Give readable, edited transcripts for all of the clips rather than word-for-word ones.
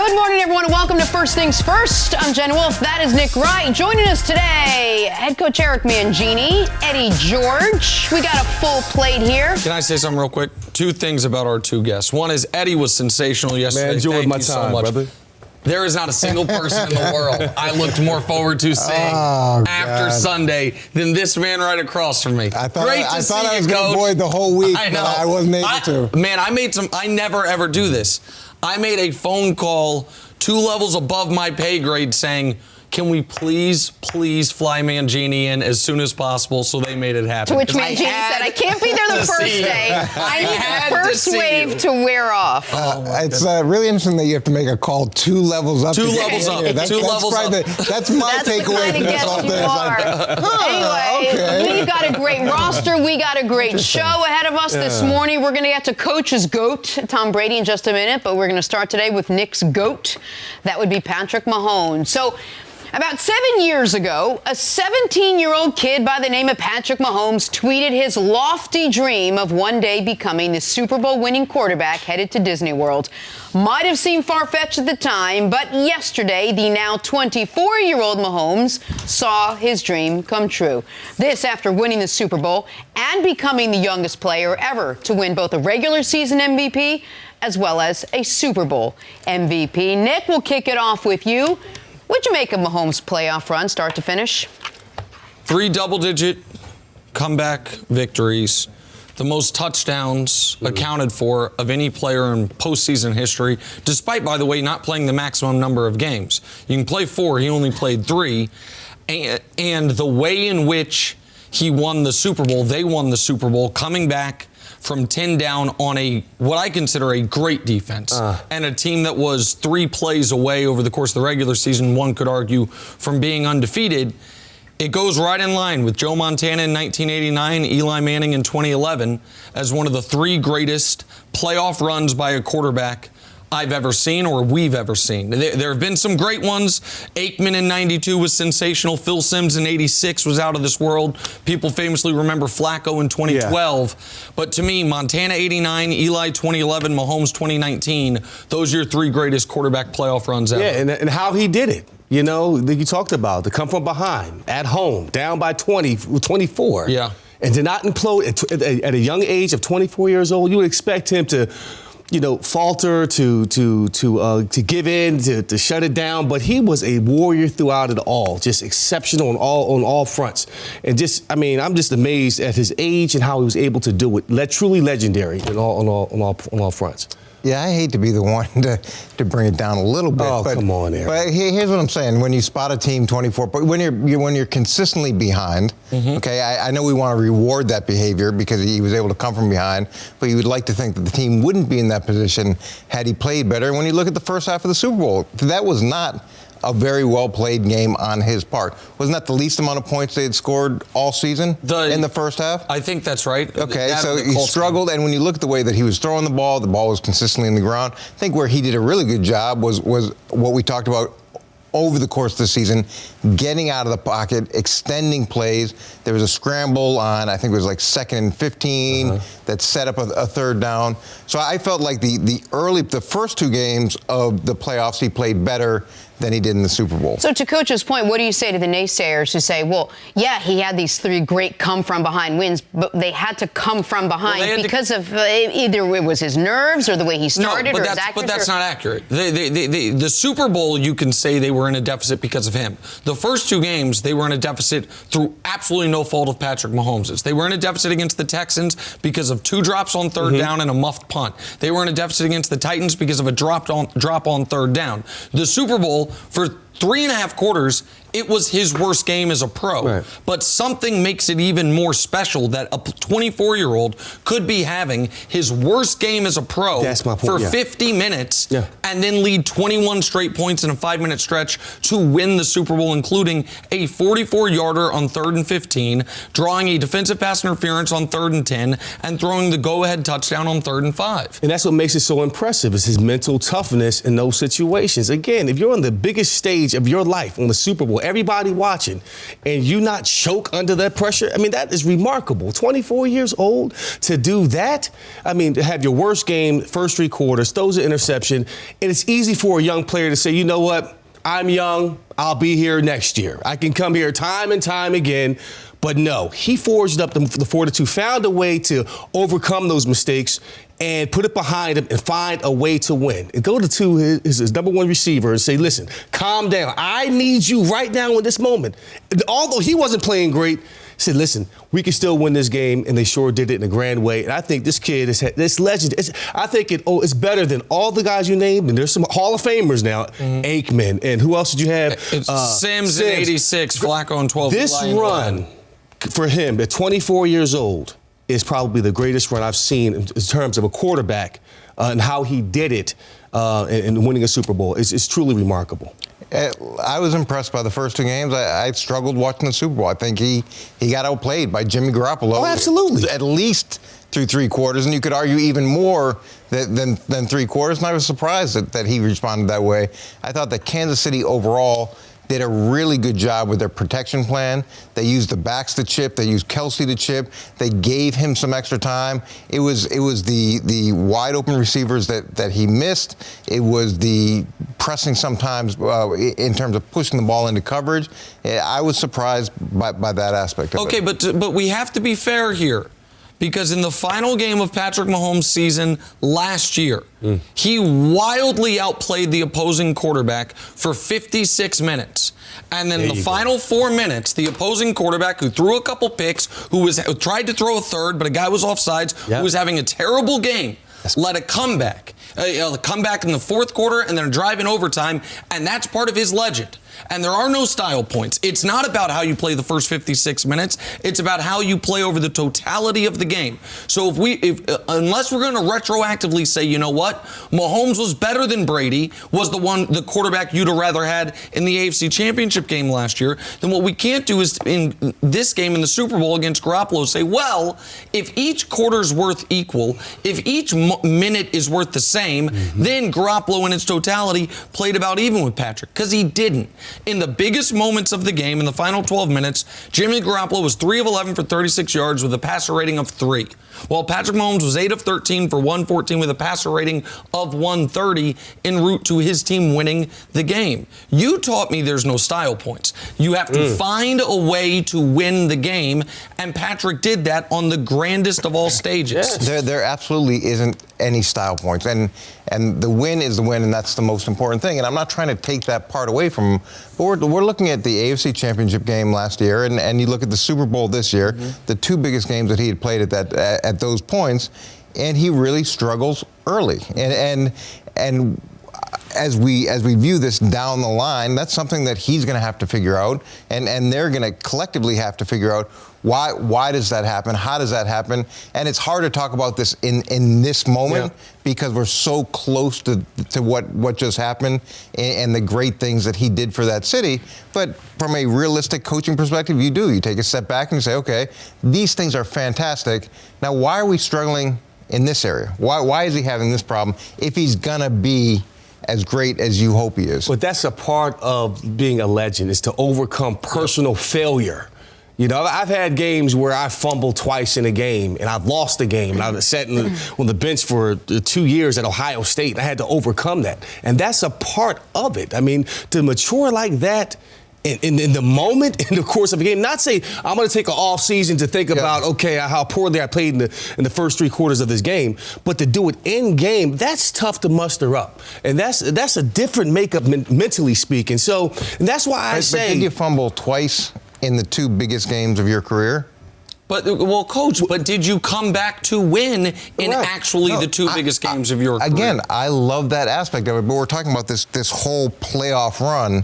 Good morning, everyone, and welcome to First Things First. I'm Jenna Wolfe. That is Nick Wright. Joining us today, head coach Eric Mangini, Eddie George. We got a full plate here. Can I say something real quick? Two things about our two guests. One is Eddie was sensational yesterday. Man, enjoyed my time, so much. brother. There is not a single person in the world I looked more forward to seeing after Sunday than this man right across from me. I thought I was going to avoid the whole week, I know. but I wasn't able to. Man, I never ever do this. I made a phone call 2 levels above my pay grade saying, can we please fly Mangini in as soon as possible? So they made it happen. To which Mangini said, I can't be there the first day. I need the first wave to wear off. It's really interesting that you have to make a call 2 levels up. 2 levels up. That's my takeaway from this whole thing. Anyway, we've got a great roster. We got a great show ahead of us this morning. We're going to get to Coach's GOAT, Tom Brady, in just a minute. But we're going to start today with Nick's GOAT. That would be Patrick Mahomes. So, about 7 years ago, a 17-year-old kid by the name of Patrick Mahomes tweeted his lofty dream of one day becoming the Super Bowl winning quarterback headed to Disney World. Might have seemed far-fetched at the time, but yesterday, the now 24-year-old Mahomes saw his dream come true. This after winning the Super Bowl and becoming the youngest player ever to win both a regular season MVP as well as a Super Bowl MVP. Nick, we'll kick it off with you. What'd you make of Mahomes' playoff run, start to finish? 3 double-digit comeback victories, the most touchdowns accounted for of any player in postseason history, despite, by the way, not playing the maximum number of games. You can play 4, he only played 3. And the way in which he won the Super Bowl, they won the Super Bowl, coming back from 10 down on what I consider a great defense and a team that was 3 plays away over the course of the regular season, one could argue, from being undefeated. It goes right in line with Joe Montana in 1989, Eli Manning in 2011 as one of the 3 greatest playoff runs by a quarterback I've ever seen or we've ever seen. There have been some great ones. Aikman in 92 was sensational. Phil Simmons in 86 was out of this world. People famously remember Flacco in 2012. Yeah. But to me, Montana 89, Eli 2011, Mahomes 2019, those are your 3 greatest quarterback playoff runs ever. Yeah, and how he did it. You know, that you talked about, to come from behind, at home, down by 24. Yeah. And to not implode at a young age of 24 years old, you would expect him to, falter, to give in, to shut it down. But he was a warrior throughout it all, just exceptional on all fronts. And I'm just amazed at his age and how he was able to do it. Truly legendary on all fronts. Yeah, I hate to be the one to bring it down a little bit. Oh, come on, Eric. But here's what I'm saying. When you spot a team 24, but when you're consistently behind, okay, I know we want to reward that behavior because he was able to come from behind, but you would like to think that the team wouldn't be in that position had he played better. And when you look at the first half of the Super Bowl, that was not a very well-played game on his part. Wasn't that the least amount of points they had scored all season in the first half? I think that's right. Okay, so he struggled, and when you look at the way that he was throwing the ball was consistently in the ground. I think where he did a really good job was what we talked about over the course of the season, getting out of the pocket, extending plays. There was a scramble on, I think it was like 2nd and 15 that set up a 3rd down. So I felt like the first 2 games of the playoffs, he played better than he did in the Super Bowl. So to Coach's point, what do you say to the naysayers who say, well, yeah, he had these 3 great come-from-behind wins, but they had to come from behind because of either it was his nerves or the way he started or his accuracy? But that's not accurate. The Super Bowl, you can say they were in a deficit because of him. The first 2 games, they were in a deficit through absolutely no fault of Patrick Mahomes'. They were in a deficit against the Texans because of 2 drops on 3rd down and a muffed punt. They were in a deficit against the Titans because of a drop on 3rd down. The Super Bowl, for 3.5 quarters, it was his worst game as a pro. Right. But something makes it even more special that a 24-year-old could be having his worst game as a pro for 50 minutes and then lead 21 straight points in a 5-minute stretch to win the Super Bowl, including a 44-yarder on 3rd and 15, drawing a defensive pass interference on 3rd and 10, and throwing the go-ahead touchdown on 3rd and 5. And that's what makes it so impressive, is his mental toughness in those situations. Again, if you're on the biggest stage stage of your life on the Super Bowl, everybody watching, and you not choke under that pressure, I mean, that is remarkable. 24 years old to do that. I mean, to have your worst game, first 3 quarters, throws an interception, and it's easy for a young player to say, you know what, I'm young, I'll be here next year. I can come here time and time again. But no, he forged up the fortitude, found a way to overcome those mistakes and put it behind him and find a way to win. And go to his number 1 receiver and say, listen, calm down. I need you right now in this moment. And although he wasn't playing great, he said, listen, we can still win this game, and they sure did it in a grand way. And I think this kid is this legend. I think it's better than all the guys you named, and there's some Hall of Famers now. Aikman, and who else did you have? Sims in 86, Flacco in 12. This run for him at 24 years old is probably the greatest run I've seen in terms of a quarterback and how he did it in winning a Super Bowl. It's truly remarkable. I was impressed by the first 2 games. I struggled watching the Super Bowl. I think he got outplayed by Jimmy Garoppolo. Oh, absolutely. At least through 3 quarters, and you could argue even more than 3 quarters, and I was surprised that he responded that way. I thought that Kansas City overall did a really good job with their protection plan. They used the backs to chip. They used Kelsey to chip. They gave him some extra time. It was the wide open receivers that he missed. It was the pressing sometimes in terms of pushing the ball into coverage. I was surprised by that aspect of it. Okay, but we have to be fair here. Because in the final game of Patrick Mahomes' season last year, he wildly outplayed the opposing quarterback for 56 minutes. And then the final 4 minutes, the opposing quarterback who threw a couple picks, who tried to throw a third, but a guy was offsides, who was having a terrible game, led a comeback. A comeback in the 4th quarter and then a drive in overtime, and that's part of his legend. And there are no style points. It's not about how you play the first 56 minutes. It's about how you play over the totality of the game. So unless we're going to retroactively say, you know what, Mahomes was better than Brady, was the quarterback you'd have rather had in the AFC Championship game last year, then what we can't do is in this game in the Super Bowl against Garoppolo say, well, if each quarter's worth equal, if each minute is worth the same, then Garoppolo in its totality played about even with Patrick, because he didn't. In the biggest moments of the game, in the final 12 minutes, Jimmy Garoppolo was 3 of 11 for 36 yards with a passer rating of 3, while Patrick Mahomes was 8 of 13 for 114 with a passer rating of 130 en route to his team winning the game. You taught me there's no style points. You have to find a way to win the game, and Patrick did that on the grandest of all stages. There absolutely isn't any style points, and the win is the win, and that's the most important thing. And I'm not trying to take that part away from him, but we're looking at the AFC Championship game last year, and you look at the Super Bowl this year, the 2 biggest games that he had played at those points, and he really struggles early. And as we view this down the line, that's something that he's going to have to figure out, and they're going to collectively have to figure out why does that happen? How does that happen? And it's hard to talk about this in this moment because we're so close to what just happened and the great things that he did for that city. But from a realistic coaching perspective, you take a step back and you say, okay, these things are fantastic. Now, why are we struggling in this area? Why is he having this problem if he's gonna be as great as you hope he is? But that's a part of being a legend, is to overcome personal failure. You know, I've had games where I fumbled twice in a game, and I've lost the game, and I've sat on the bench for 2 years at Ohio State, and I had to overcome that. And that's a part of it. I mean, to mature like that in the moment, in the course of a game, not say, I'm going to take an off season to think about, okay, how poorly I played in the first 3 quarters of this game, but to do it in game, that's tough to muster up. And that's a different makeup mentally speaking. So that's why I say. But did you fumble twice in the 2 biggest games of your career? But, well, Coach, but did you come back to win in actually the 2 biggest games of your career? Again, I love that aspect of it, but we're talking about this whole playoff run.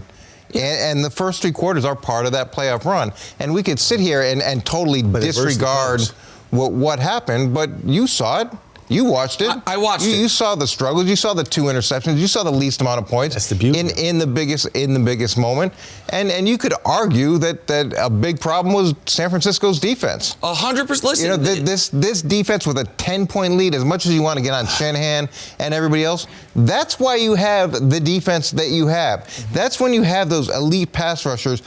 And the first 3 quarters are part of that playoff run. And we could sit here and totally disregard what happened, but you saw it. You watched it. I watched it. You saw the struggles. You saw the 2 interceptions. You saw the least amount of points. That's the beauty. In the biggest moment. And you could argue that a big problem was San Francisco's defense. 100%. Listen, you know, this defense with a 10-point lead, as much as you want to get on Shanahan and everybody else, that's why you have the defense that you have. That's when you have those elite pass rushers.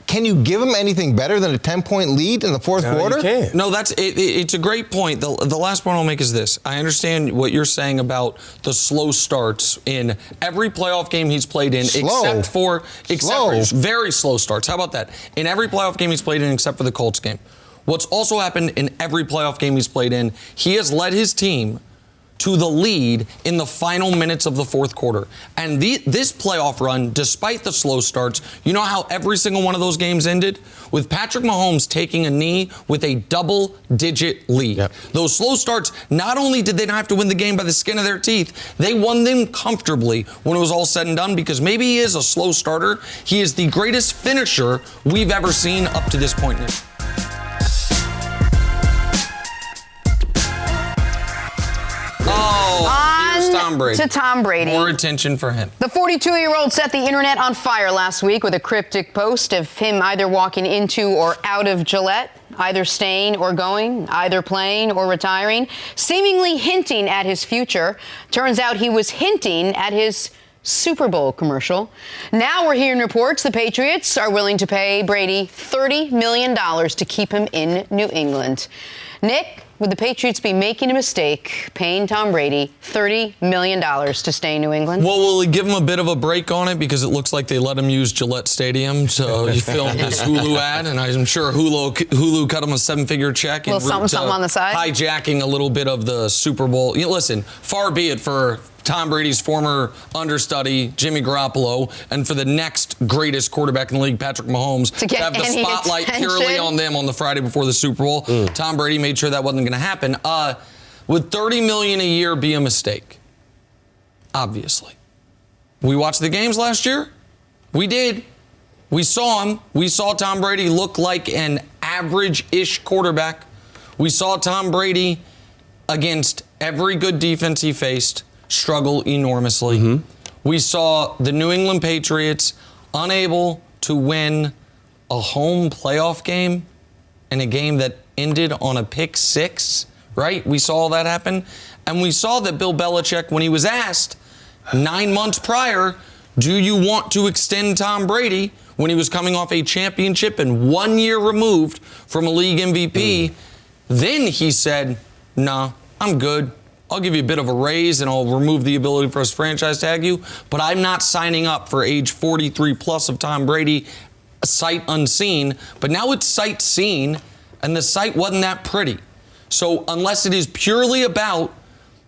Can you give them anything better than a 10-point lead in the fourth quarter? You can't. No, it's a great point. The last point I'll make is this. I understand what you're saying about the slow starts in every playoff game he's played in, except for very slow starts. How about that? In every playoff game he's played in, except for the Colts game. What's also happened in every playoff game he's played in, he has led his team to the lead in the final minutes of the fourth quarter. And this playoff run, despite the slow starts, you know how every single one of those games ended? With Patrick Mahomes taking a knee with a double-digit lead. Yep. Those slow starts, not only did they not have to win the game by the skin of their teeth, they won them comfortably when it was all said and done, because maybe he is a slow starter. He is the greatest finisher we've ever seen up to this point in his. Tom Brady. To Tom Brady. More attention for him. The 42-year-old set the internet on fire last week with a cryptic post of him either walking into or out of Gillette, either staying or going, either playing or retiring, seemingly hinting at his future. Turns out he was hinting at his Super Bowl commercial. Now we're hearing reports the Patriots are willing to pay Brady $30 million to keep him in New England. Nick, would the Patriots be making a mistake paying Tom Brady $30 million to stay in New England? Well, will he give him a bit of a break on it, because it looks like they let him use Gillette Stadium to film his Hulu ad, and I'm sure Hulu cut him a 7-figure check. A little something on the side? Hijacking a little bit of the Super Bowl. You know, listen, far be it for Tom Brady's former understudy, Jimmy Garoppolo, and for the next greatest quarterback in the league, Patrick Mahomes, to have the spotlight purely on them on the Friday before the Super Bowl. Tom Brady made sure that wasn't going to happen. Would $30 million a year be a mistake? Obviously. We watched the games last year. We did. We saw him. We saw Tom Brady look like an average-ish quarterback. We saw Tom Brady, against every good defense he faced, struggle enormously. We saw the New England Patriots unable to win a home playoff game in a game that ended on a pick six, right? We saw all that happen. And we saw that Bill Belichick, when he was asked 9 months prior, do you want to extend Tom Brady, when he was coming off a championship and 1 year removed from a league MVP, then he said, nah, I'm good. I'll give you a bit of a raise and I'll remove the ability for us to franchise tag you, but I'm not signing up for age 43 plus of Tom Brady, sight unseen. But now it's sight seen, and the sight wasn't that pretty. So unless it is purely about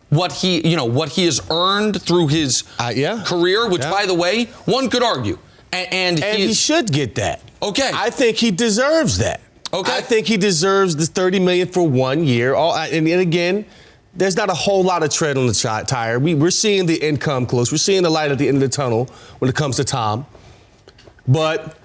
what he has earned through his career, which by the way, one could argue, and he should get that. Okay, I think he deserves that. Okay, I think he deserves the $30 million for 1 year. And again, there's not a whole lot of tread on the tire. We're seeing the end come close. We're seeing the light at the end of the tunnel when it comes to Tom. But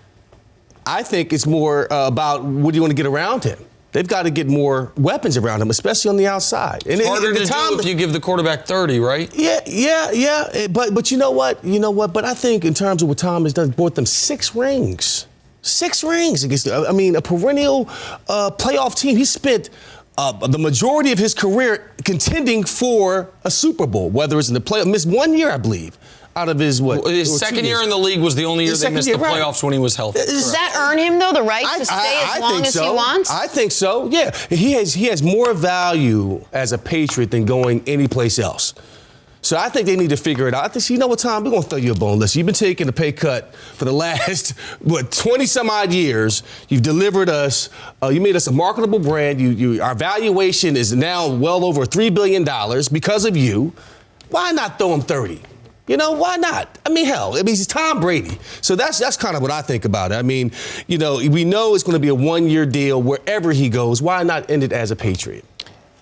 I think it's more about what do you want to get around him. They've got to get more weapons around him, especially on the outside. And harder to do if you give the quarterback 30, right? Yeah. But you know what? But I think in terms of what Tom has done, brought them 6 rings. 6 rings against, a perennial playoff team. He spent the majority of his career contending for a Super Bowl, whether it's in the playoff. Missed 1 year, I believe, out of his His second year in the league was the only year they missed the playoffs when he was healthy. Does that earn him, though, the right to stay as long as he wants? I think so, yeah. He has more value as a Patriot than going anyplace else. So I think they need to figure it out. I think, you know what, Tom, we're going to throw you a bone. Listen, you've been taking a pay cut for the last, 20-some-odd years. You've delivered us. You made us a marketable brand. Our valuation is now well over $3 billion because of you. Why not throw him 30? Why not? Hell, he's Tom Brady. So that's kind of what I think about it. We know it's going to be a 1 year deal wherever he goes. Why not end it as a Patriot?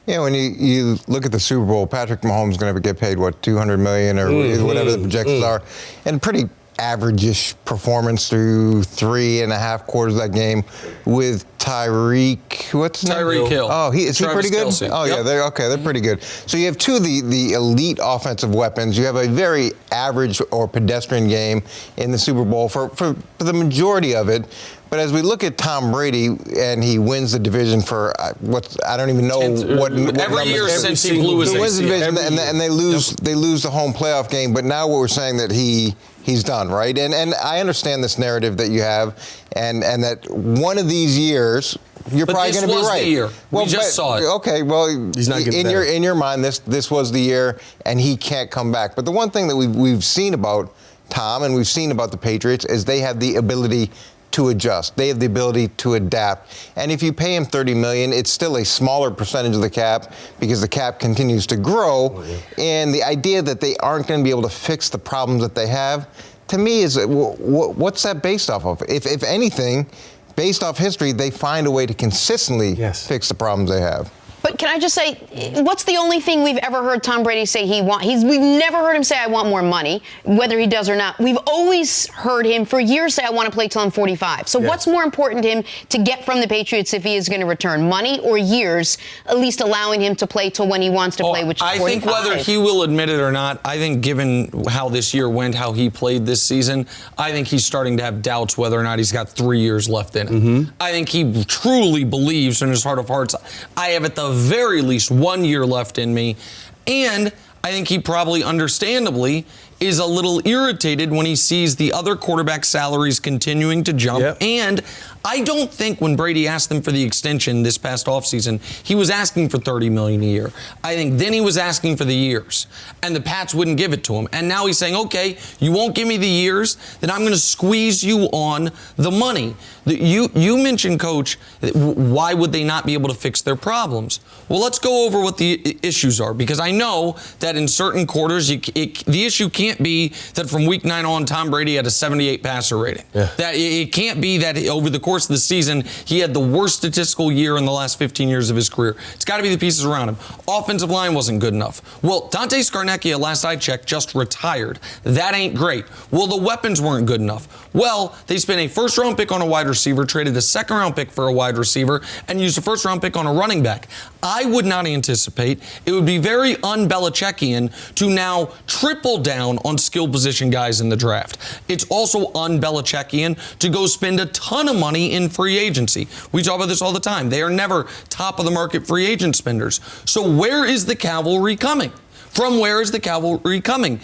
Yeah, when you look at the Super Bowl, Patrick Mahomes is going to get paid, $200 million or whatever the projections are. And pretty average-ish performance through 3.5 quarters of that game with Tyreek. What's his name? Tyreek Hill. Oh, is he pretty good? Kelce. Oh, Yep. yeah, they're pretty good. So you have two of the elite offensive weapons. You have a very average or pedestrian game in the Super Bowl for the majority of it. But as we look at Tom Brady and he wins the division for I don't even know what every year since he blew his wins the ACL. division and they lose the home playoff game. But now we're saying that he's done, right? And I understand this narrative that you have, and that one of these years you're probably going to be right. The year. Well, we just saw it. Okay, well, He's not getting better. in your mind, this was the year, and he can't come back. But the one thing that we've seen about Tom and we've seen about the Patriots is they have the ability to adjust. They have the ability to adapt. And if you pay him $30 million, it's still a smaller percentage of the cap because the cap continues to grow. And the idea that they aren't going to be able to fix the problems that they have, to me, is what's that based off of? If anything, based off history, they find a way to consistently fix the problems they have. But can I just say, what's the only thing we've ever heard Tom Brady say he wants? We've never heard him say, I want more money, whether he does or not. We've always heard him for years say, I want to play till I'm 45. So what's more important to him to get from the Patriots if he is going to return? Money or years, at least allowing him to play till when he wants to play, which is 45? I think whether he will admit it or not, I think given how this year went, how he played this season, I think he's starting to have doubts whether or not he's got 3 years left in him. I think he truly believes in his heart of hearts, I have at the very least 1 year left in me. And I think he probably understandably is a little irritated when he sees the other quarterback salaries continuing to jump. And I don't think when Brady asked them for the extension this past offseason, he was asking for $30 million a year. I think then he was asking for the years, and the Pats wouldn't give it to him. And now he's saying, okay, you won't give me the years, then I'm going to squeeze you on the money. You mentioned, Coach, why would they not be able to fix their problems? Well, let's go over what the issues are, because I know that in certain quarters, the issue can't be that from week 9 on, Tom Brady had a 78 passer rating. That it can't be that over the course of the season, he had the worst statistical year in the last 15 years of his career. It's got to be the pieces around him. Offensive line wasn't good enough. Well, Dante Scarnecchia, last I checked, just retired. That ain't great. Well, the weapons weren't good enough. Well, they spent a first-round pick on a wide receiver, traded a second-round pick for a wide receiver, and used a first-round pick on a running back. I would not anticipate. It would be very un-Belichickian to now triple down on skill position guys in the draft. It's also un-Belichickian to go spend a ton of money in free agency. We talk about this all the time. They are never top-of-the-market free agent spenders. So where is the cavalry coming? From where is the cavalry coming?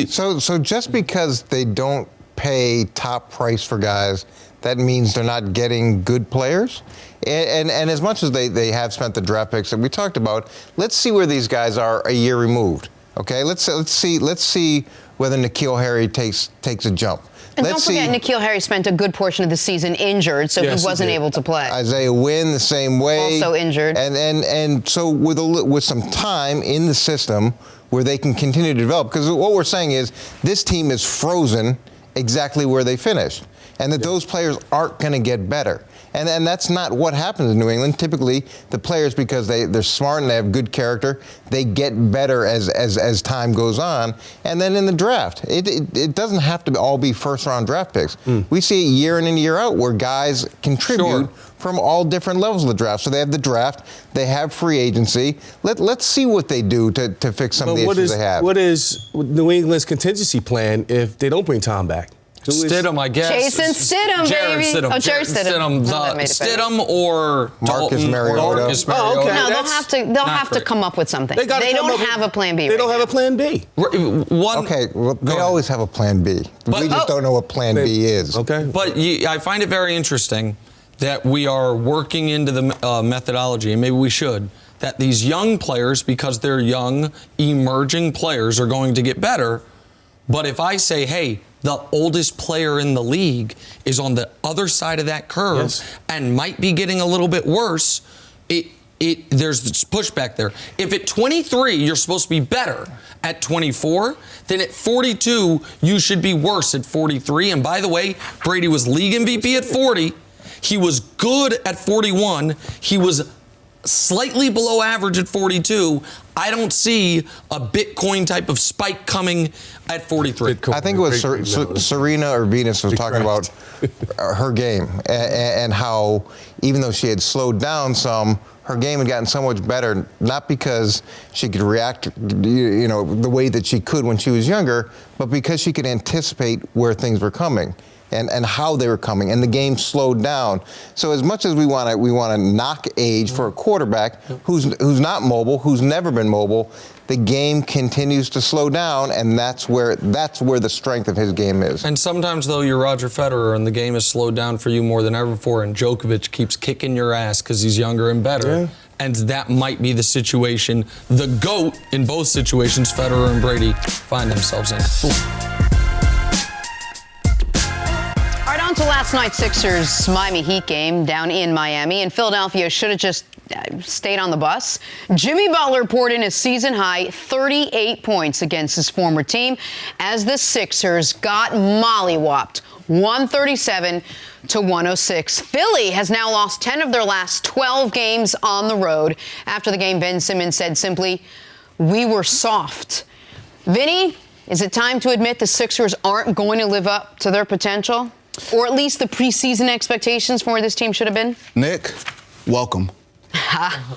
So just because they don't pay top price for guys, that means they're not getting good players? And as much as they have spent the draft picks that we talked about, let's see where these guys are a year removed. Okay, let's see whether N'Keal Harry takes a jump. And don't forget, N'Keal Harry spent a good portion of the season injured, so he wasn't able to play. Isaiah Wynn the same way, also injured. And so with some time in the system where they can continue to develop, because what we're saying is this team is frozen exactly where they finished, and that those players aren't going to get better. And that's not what happens in New England. Typically, the players, because they're smart and they have good character, they get better as time goes on. And then in the draft, it doesn't have to all be first-round draft picks. We see it year in and year out where guys contribute from all different levels of the draft. So they have the draft, they have free agency. Let's see what they do to fix some of the issues they have. What is New England's contingency plan if they don't bring Tom back? Stidham, I guess. Jason Stidham, baby. Stidham. Oh, Jared Stidham. Stidham or Marcus Mariota. Oh, okay. No, they'll have to come up with something. They don't have a plan B. They don't have a plan B. Okay, well, they always have a plan B. We just don't know what plan B is. Okay. But I find it very interesting that we are working into the methodology, and maybe we should, that these young players, because they're young, emerging players, are going to get better. But if I say, hey, the oldest player in the league is on the other side of that curve and might be getting a little bit worse, there's pushback there. If at 23 you're supposed to be better at 24, then at 42 you should be worse at 43. And by the way, Brady was league MVP at 40. He was good at 41. He was slightly below average at 42. I don't see a Bitcoin type of spike coming at 43. I think it was Serena or Venus was talking about her game and how even though she had slowed down some, her game had gotten so much better, not because she could react, the way that she could when she was younger, but because she could anticipate where things were coming and how they were coming, and the game slowed down. So as much as we want to knock age for a quarterback who's not mobile, who's never been mobile, the game continues to slow down, and that's where the strength of his game is. And sometimes, though, you're Roger Federer, and the game has slowed down for you more than ever before, and Djokovic keeps kicking your ass because he's younger and better. Yeah. And that might be the situation, the GOAT in both situations, Federer and Brady, find themselves in. All right, on to last night's Sixers-Miami Heat game down in Miami, and Philadelphia should have just stayed on the bus. Jimmy Butler poured in a season-high 38 points against his former team as the Sixers got mollywopped 137-106. Philly has now lost 10 of their last 12 games on the road. After the game, Ben Simmons said simply, "We were soft." Vinny, is it time to admit the Sixers aren't going to live up to their potential? Or at least the preseason expectations for where this team should have been? Nick, welcome.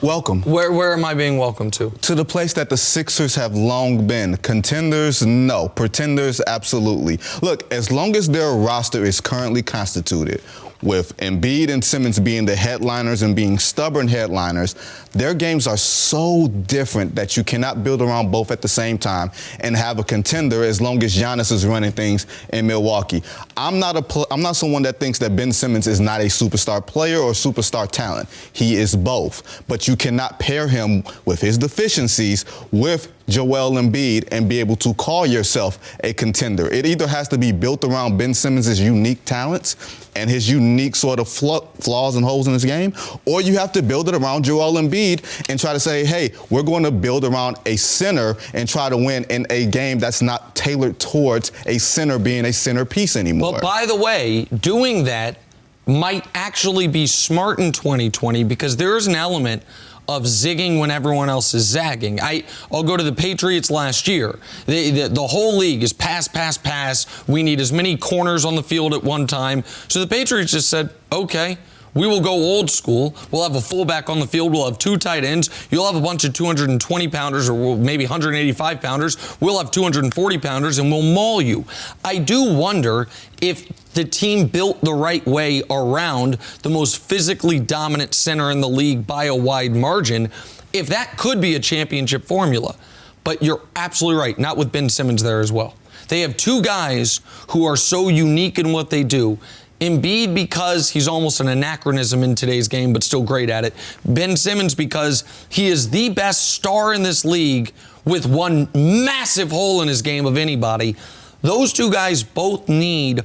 Welcome. Where am I being welcomed to? To the place that the Sixers have long been. Contenders, no. Pretenders, absolutely. Look, as long as their roster is currently constituted, with Embiid and Simmons being the headliners and being stubborn headliners, their games are so different that you cannot build around both at the same time and have a contender as long as Giannis is running things in Milwaukee. I'm not someone that thinks that Ben Simmons is not a superstar player or superstar talent. He is both. But you cannot pair him with his deficiencies with Joel Embiid and be able to call yourself a contender. It either has to be built around Ben Simmons' unique talents and his unique sort of flaws and holes in his game, or you have to build it around Joel Embiid and try to say, hey, we're going to build around a center and try to win in a game that's not tailored towards a center being a centerpiece anymore. But by the way, doing that might actually be smart in 2020 because there is an element of zigging when everyone else is zagging. I'll go to the Patriots last year. The whole league is pass, pass, pass. We need as many corners on the field at one time. So the Patriots just said, okay, we will go old school. We'll have a fullback on the field. We'll have two tight ends. You'll have a bunch of 220-pounders or maybe 185-pounders. We'll have 240-pounders, and we'll maul you. I do wonder if the team built the right way around the most physically dominant center in the league by a wide margin, if that could be a championship formula. But you're absolutely right, not with Ben Simmons there as well. They have two guys who are so unique in what they do. Embiid because he's almost an anachronism in today's game, but still great at it. Ben Simmons because he is the best star in this league with one massive hole in his game of anybody. Those two guys both need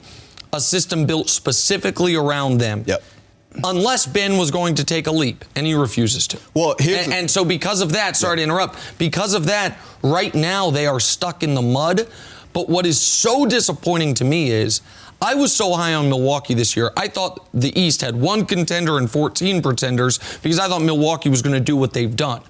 a system built specifically around them. Yep. Unless Ben was going to take a leap, and he refuses to. Well, and so because of that, sorry to interrupt, because of that, right now they are stuck in the mud. But what is so disappointing to me is I was so high on Milwaukee this year. I thought the East had one contender and 14 pretenders because I thought Milwaukee was going to do what they've done.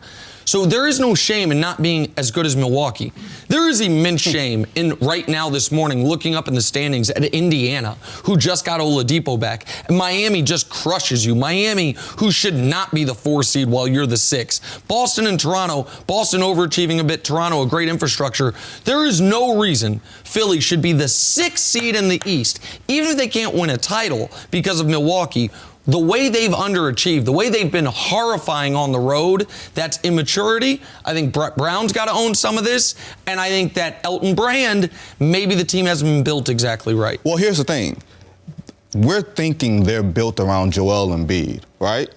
So there is no shame in not being as good as Milwaukee. There is immense shame in right now this morning looking up in the standings at Indiana, who just got Oladipo back. And Miami just crushes you. Miami, who should not be the 4 seed while you're the 6. Boston and Toronto, Boston overachieving a bit, Toronto a great infrastructure. There is no reason Philly should be the 6th seed in the East, even if they can't win a title because of Milwaukee. The way they've underachieved, the way they've been horrifying on the road, that's immaturity. I think Brett Brown's got to own some of this. And I think that Elton Brand, maybe the team hasn't been built exactly right. Well, here's the thing. We're thinking they're built around Joel Embiid, right?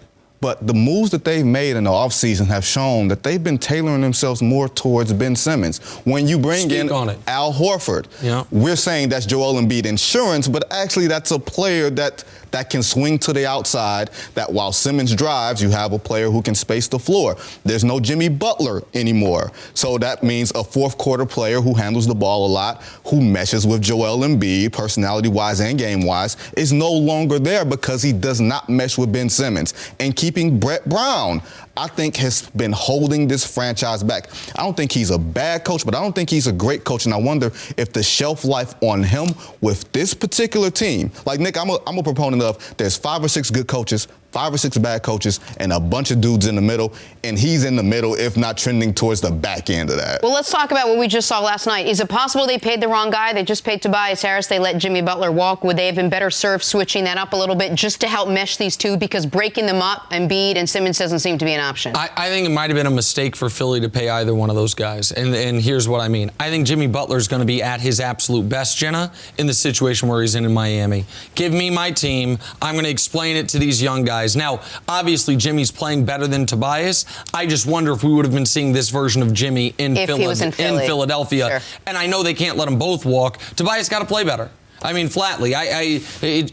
But the moves that they've made in the offseason have shown that they've been tailoring themselves more towards Ben Simmons. When you bring in Al Horford, we're saying that's Joel Embiid insurance, but actually that's a player that that can swing to the outside, that while Simmons drives, you have a player who can space the floor. There's no Jimmy Butler anymore. So that means a fourth quarter player who handles the ball a lot, who meshes with Joel Embiid, personality-wise and game-wise, is no longer there because he does not mesh with Ben Simmons. And keeping Brett Brown, I think, has been holding this franchise back. I don't think he's a bad coach, but I don't think he's a great coach. And I wonder if the shelf life on him with this particular team, like Nick, I'm a proponent of there's 5 or 6 good coaches, 5 or 6 bad coaches, and a bunch of dudes in the middle, and he's in the middle, if not trending towards the back end of that. Well, let's talk about what we just saw last night. Is it possible they paid the wrong guy? They just paid Tobias Harris. They let Jimmy Butler walk. Would they have been better served switching that up a little bit just to help mesh these two? Because breaking them up, Embiid and Simmons doesn't seem to be an option. I think it might have been a mistake for Philly to pay either one of those guys. And here's what I mean. I think Jimmy Butler's going to be at his absolute best, Jenna, in the situation where he's in Miami. Give me my team. I'm going to explain it to these young guys. Now, obviously, Jimmy's playing better than Tobias. I just wonder if we would have been seeing this version of Jimmy in Philadelphia. Sure. And I know they can't let them both walk. Tobias got to play better. I mean, flatly.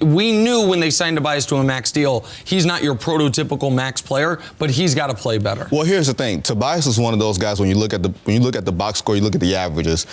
We knew when they signed Tobias to a max deal, he's not your prototypical max player, but he's got to play better. Well, here's the thing. Tobias is one of those guys, when you look at the box score, you look at the averages,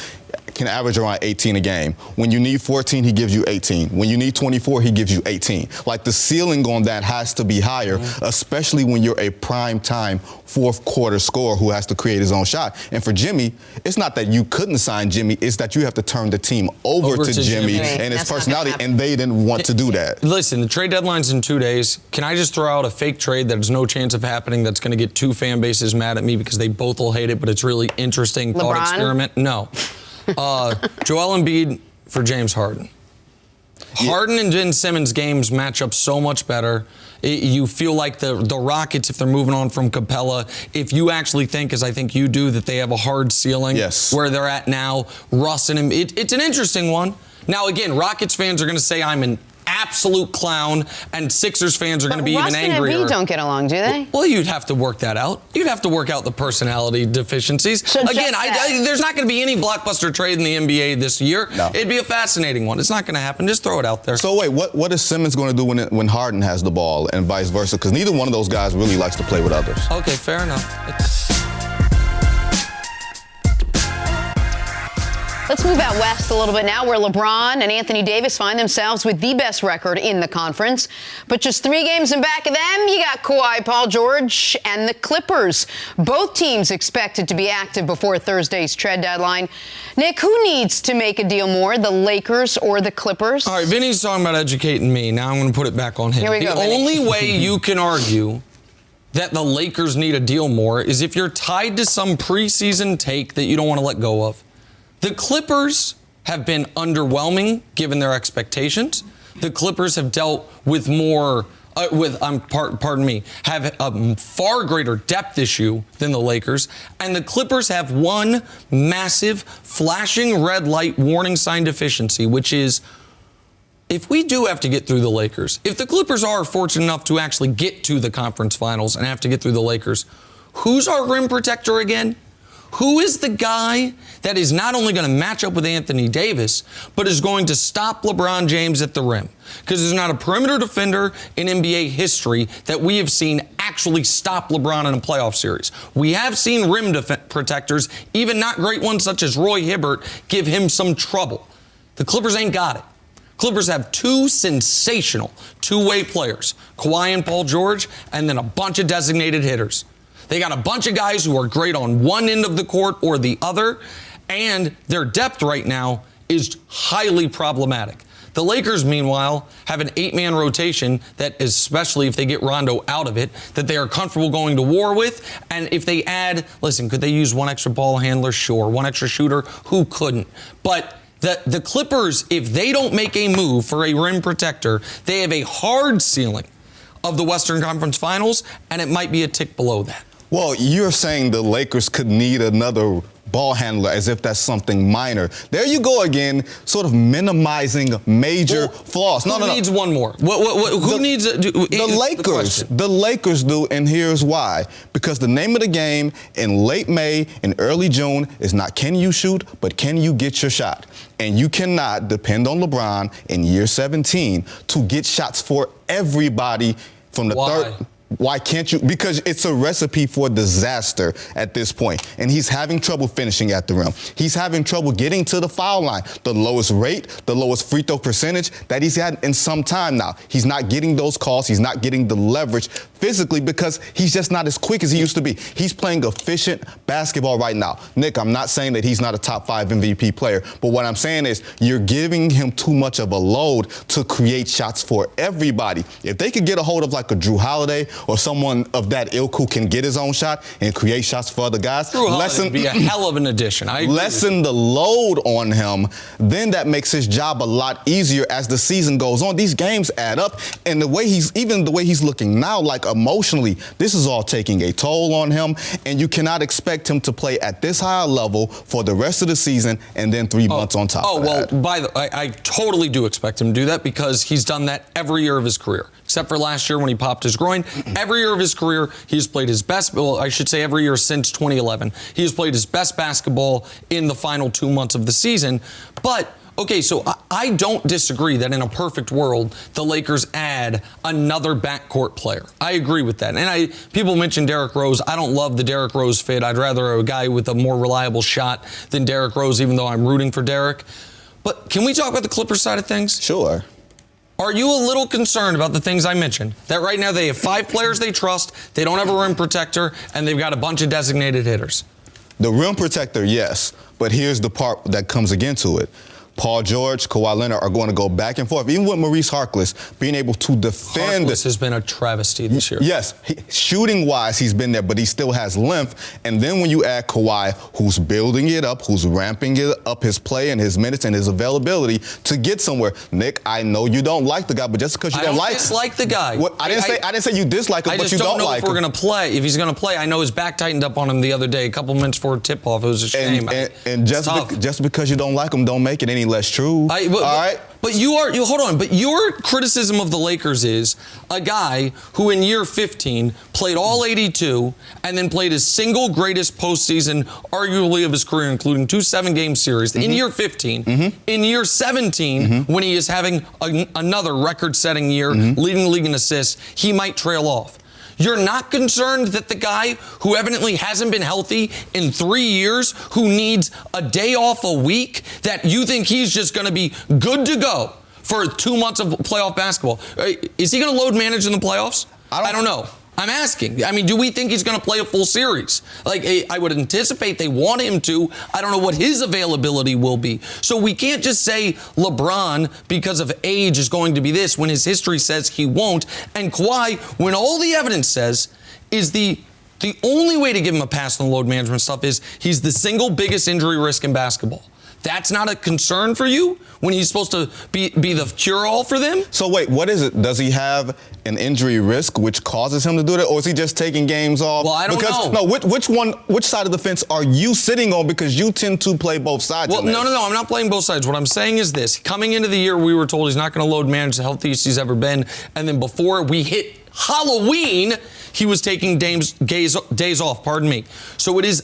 can average around 18 a game. When you need 14, he gives you 18. When you need 24, he gives you 18. Like, the ceiling on that has to be higher, especially when you're a prime time fourth quarter scorer who has to create his own shot. And for Jimmy, it's not that you couldn't sign Jimmy, it's that you have to turn the team over to Jimmy and his personality, and they didn't want to do that. Listen, the trade deadline's in 2 days. Can I just throw out a fake trade that has no chance of happening that's going to get 2 fan bases mad at me because they both will hate it, but it's really interesting thought experiment? No. Joel Embiid for James Harden. Harden and Ben Simmons games match up so much better. You feel like the Rockets, if they're moving on from Capella, if you actually think, as I think you do, that they have a hard ceiling where they're at now, Russ and him, it's an interesting one. Now, again, Rockets fans are going to say I'm an absolute clown, and Sixers fans are going to be even angrier. Russ and Embiid don't get along, do they? Well, you'd have to work that out. You'd have to work out the personality deficiencies. So again, there's not going to be any blockbuster trade in the NBA this year. No. It'd be a fascinating one. It's not going to happen. Just throw it out there. So wait, what is Simmons going to do when Harden has the ball and vice versa? Because neither one of those guys really likes to play with others. Okay, fair enough. Let's move out west a little bit now, where LeBron and Anthony Davis find themselves with the best record in the conference. But just 3 games in back of them, you got Kawhi, Paul George, and the Clippers. Both teams expected to be active before Thursday's trade deadline. Nick, who needs to make a deal more, the Lakers or the Clippers? All right, Vinny's talking about educating me. Now I'm going to put it back on him. Here we go, Vinny. Only way you can argue that the Lakers need a deal more is if you're tied to some preseason take that you don't want to let go of. The Clippers have been underwhelming given their expectations. The Clippers have dealt with more, have a far greater depth issue than the Lakers. And the Clippers have one massive flashing red light warning sign deficiency, which is if we do have to get through the Lakers, if the Clippers are fortunate enough to actually get to the conference finals and have to get through the Lakers, who's our rim protector again? Who is the guy that is not only going to match up with Anthony Davis, but is going to stop LeBron James at the rim? Because there's not a perimeter defender in NBA history that we have seen actually stop LeBron in a playoff series. We have seen rim protectors, even not great ones such as Roy Hibbert, give him some trouble. The Clippers ain't got it. Clippers have 2 sensational two-way players, Kawhi and Paul George, and then a bunch of designated hitters. They got a bunch of guys who are great on one end of the court or the other, and their depth right now is highly problematic. The Lakers, meanwhile, have an 8-man rotation that, especially if they get Rondo out of it, that they are comfortable going to war with. And if they add, listen, could they use one extra ball handler? Sure. One extra shooter? Who couldn't? But the Clippers, if they don't make a move for a rim protector, they have a hard ceiling of the Western Conference Finals, and it might be a tick below that. Well, you're saying the Lakers could need another ball handler as if that's something minor. There you go again, sort of minimizing major flaws. Who needs one more? Who needs the Lakers? The Lakers do, and here's why. Because the name of the game in late May and early June is not can you shoot, but can you get your shot? And you cannot depend on LeBron in year 17 to get shots for everybody from the third. Why can't you? Because it's a recipe for disaster at this point. And he's having trouble finishing at the rim. He's having trouble getting to the foul line. The lowest rate, the lowest free throw percentage that he's had in some time now. He's not getting those calls. He's not getting the leverage physically because he's just not as quick as he used to be. He's playing efficient basketball right now. Nick, I'm not saying that he's not a top 5 MVP player, but what I'm saying is you're giving him too much of a load to create shots for everybody. If they could get a hold of like a Drew Holiday or someone of that ilk who can get his own shot and create shots for other guys, would be a hell of an addition. Lessen the load on him, then that makes his job a lot easier as the season goes on. These games add up, and the way he's looking now, like emotionally, this is all taking a toll on him, and you cannot expect him to play at this high level for the rest of the season and then 3 months on top of that. I totally do expect him to do that because he's done that every year of his career, except for last year when he popped his groin. Every year of his career, he's played his best, well, I should say every year since 2011, he has played his best basketball in the final 2 months of the season. But, okay, so I don't disagree that in a perfect world, the Lakers add another backcourt player. I agree with that. And people mention Derrick Rose. I don't love the Derrick Rose fit. I'd rather a guy with a more reliable shot than Derrick Rose, even though I'm rooting for Derrick. But can we talk about the Clippers side of things? Sure. Are you a little concerned about the things I mentioned? That right now they have 5 players they trust, they don't have a rim protector, and they've got a bunch of designated hitters. The rim protector, yes. But here's the part that comes again to it. Paul George, Kawhi Leonard are going to go back and forth. Even with Maurice Harkless being able to defend. Harkless has been a travesty this year. Yes. Shooting-wise, he's been there, but he still has length. And then when you add Kawhi, who's building it up, who's ramping it up, his play and his minutes and his availability to get somewhere. Nick, I know you don't like the guy, but just because you don't like him. I dislike the guy. I didn't say you dislike him, but you don't like him. I just don't know if we're going to play. If he's going to play, I know his back tightened up on him the other day, a couple minutes before tip-off. It was a shame. And just because you don't like him, don't make it any less true. All right. But hold on. But your criticism of the Lakers is a guy who in year 15 played all 82 and then played his single greatest postseason, arguably of his career, including 2 7-game series in year 15. In year 17, when he is having another record-setting year, leading the league in assists, he might trail off. You're not concerned that the guy who evidently hasn't been healthy in 3 years, who needs a day off a week, that you think he's just going to be good to go for 2 months of playoff basketball? Is he going to load manage in the playoffs? I don't know. I'm asking. I mean, do we think he's going to play a full series? Like, I would anticipate they want him to. I don't know what his availability will be. So we can't just say LeBron, because of age, is going to be this when his history says he won't. And Kawhi, when all the evidence says is the only way to give him a pass on the load management stuff is he's the single biggest injury risk in basketball. That's not a concern for you when he's supposed to be the cure-all for them? So wait, what is it? Does he have an injury risk which causes him to do that, or is he just taking games off? Well, I don't know. No, which side of the fence are you sitting on? Because you tend to play both sides. Well, no, I'm not playing both sides. What I'm saying is this. Coming into the year, we were told he's not going to load manage, the healthiest he's ever been. And then before we hit Halloween, he was taking days off, pardon me. So it is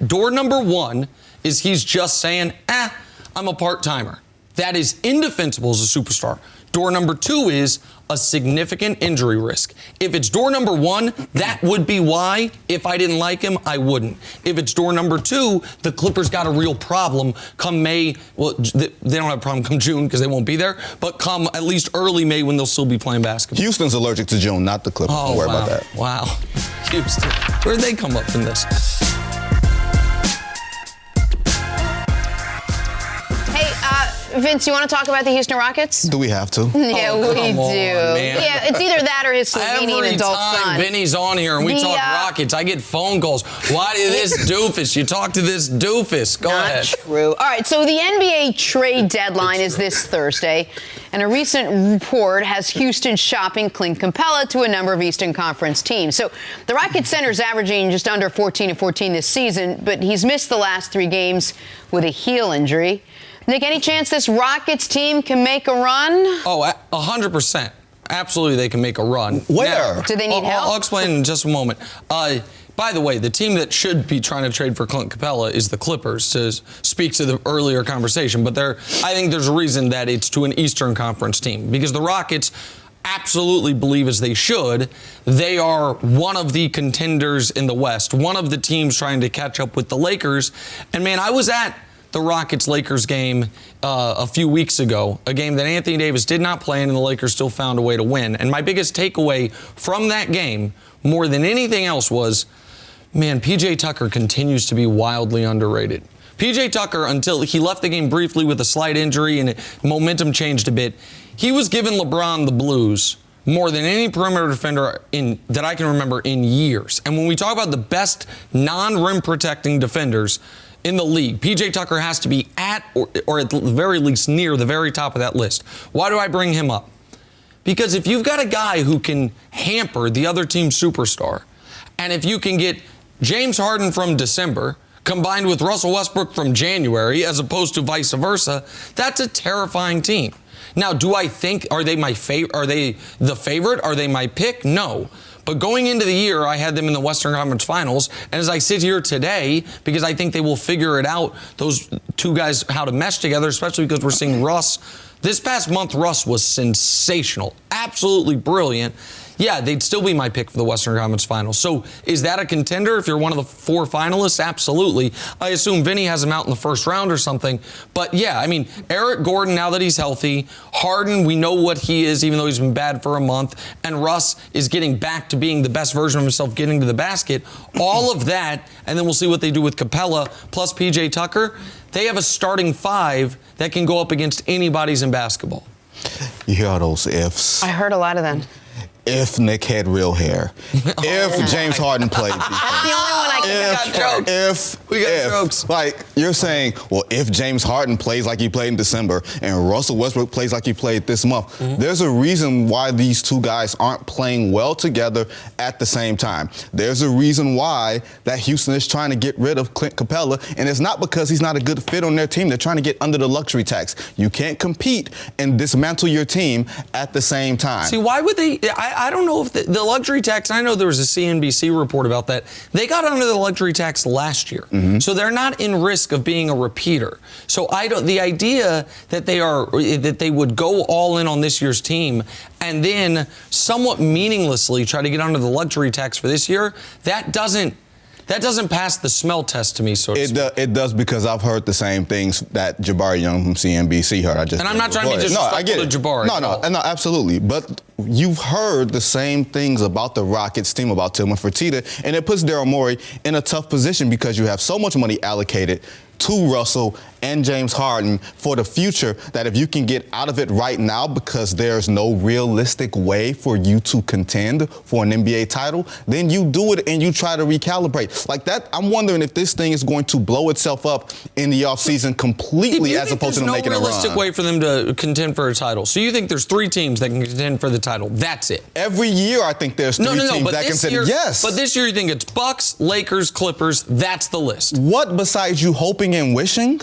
door number 1 is he's just saying, I'm a part-timer. That is indefensible as a superstar. Door number 2 is a significant injury risk. If it's door number 1, that would be why, if I didn't like him, I wouldn't. If it's door number 2, the Clippers got a real problem come May. Well, they don't have a problem come June because they won't be there, but come at least early May when they'll still be playing basketball. Houston's allergic to June, not the Clippers. Don't worry about that. Wow. Houston. Where did they come up in this? Vince, you want to talk about the Houston Rockets? Do we have to? Yeah, we do. Man. Yeah, it's either that or his Slovenian adult son. Every time Vinny's on here and we talk Rockets, I get phone calls. Why did this doofus? You talk to this doofus. Go ahead. Not true. All right, so the NBA trade deadline is this Thursday. And a recent report has Houston shopping Clint Capella to a number of Eastern Conference teams. So the Rockets center's averaging just under 14-14 this season, but he's missed the last 3 games with a heel injury. Nick, any chance this Rockets team can make a run? Oh, 100%. Absolutely, they can make a run. Where? Do they need help? I'll explain in just a moment. By the way, the team that should be trying to trade for Clint Capella is the Clippers, to speak to the earlier conversation. But I think there's a reason that it's to an Eastern Conference team, because the Rockets absolutely believe, as they should, they are one of the contenders in the West, one of the teams trying to catch up with the Lakers. And, man, I was at the Rockets-Lakers game a few weeks ago, a game that Anthony Davis did not play in, and the Lakers still found a way to win. And my biggest takeaway from that game, more than anything else, was, man, P.J. Tucker continues to be wildly underrated. P.J. Tucker, until he left the game briefly with a slight injury and momentum changed a bit, he was giving LeBron the blues more than any perimeter defender that I can remember in years. And when we talk about the best non-rim protecting defenders in the league, P.J. Tucker has to be at or at the very least near the very top of that list. Why do I bring him up? Because if you've got a guy who can hamper the other team's superstar, and if you can get James Harden from December combined with Russell Westbrook from January, as opposed to vice versa, that's a terrifying team. Now, do I think, are they the favorite? Are they my pick? No. But going into the year, I had them in the Western Conference Finals. And as I sit here today, because I think they will figure it out, those two guys, how to mesh together, especially because we're seeing Russ. This past month, Russ was sensational, absolutely brilliant. Yeah, they'd still be my pick for the Western Conference Finals. So is that a contender if you're one of the 4 finalists? Absolutely. I assume Vinny has him out in the first round or something. But yeah, I mean, Eric Gordon, now that he's healthy, Harden, we know what he is, even though he's been bad for a month, and Russ is getting back to being the best version of himself, getting to the basket. All of that, and then we'll see what they do with Capella plus P.J. Tucker. They have a starting 5 that can go up against anybody's in basketball. You hear all those ifs? I heard a lot of them. If Nick had real hair. If James Harden played defense. That's the only one I can got jokes. We got jokes. Like, you're saying, well, if James Harden plays like he played in December and Russell Westbrook plays like he played this month, there's a reason why these two guys aren't playing well together at the same time. There's a reason why that Houston is trying to get rid of Clint Capella, and it's not because he's not a good fit on their team. They're trying to get under the luxury tax. You can't compete and dismantle your team at the same time. See, why would they? I don't know if the luxury tax, I know there was a CNBC report about that. They got under the luxury tax last year. So they're not in risk of being a repeater. So the idea that they would go all in on this year's team and then somewhat meaninglessly try to get under the luxury tax for this year, that doesn't pass the smell test to me, so to speak. It does, because I've heard the same things that Jabari Young from CNBC heard. And I'm not trying to be disrespectful to Jabari. No, absolutely. But you've heard the same things about the Rockets team, about Tillman Fertitta, and it puts Daryl Morey in a tough position because you have so much money allocated to Russell and James Harden for the future that if you can get out of it right now because there's no realistic way for you to contend for an NBA title, then you do it and you try to recalibrate. Like that, I'm wondering if this thing is going to blow itself up in the offseason completely as opposed to them making a run. There's no realistic way for them to contend for a title. So you think there's 3 teams that can contend for the title. That's it. Every year I think there's 3 teams that contend. Yes. But this year you think it's Bucks, Lakers, Clippers. That's the list. What besides you hoping and wishing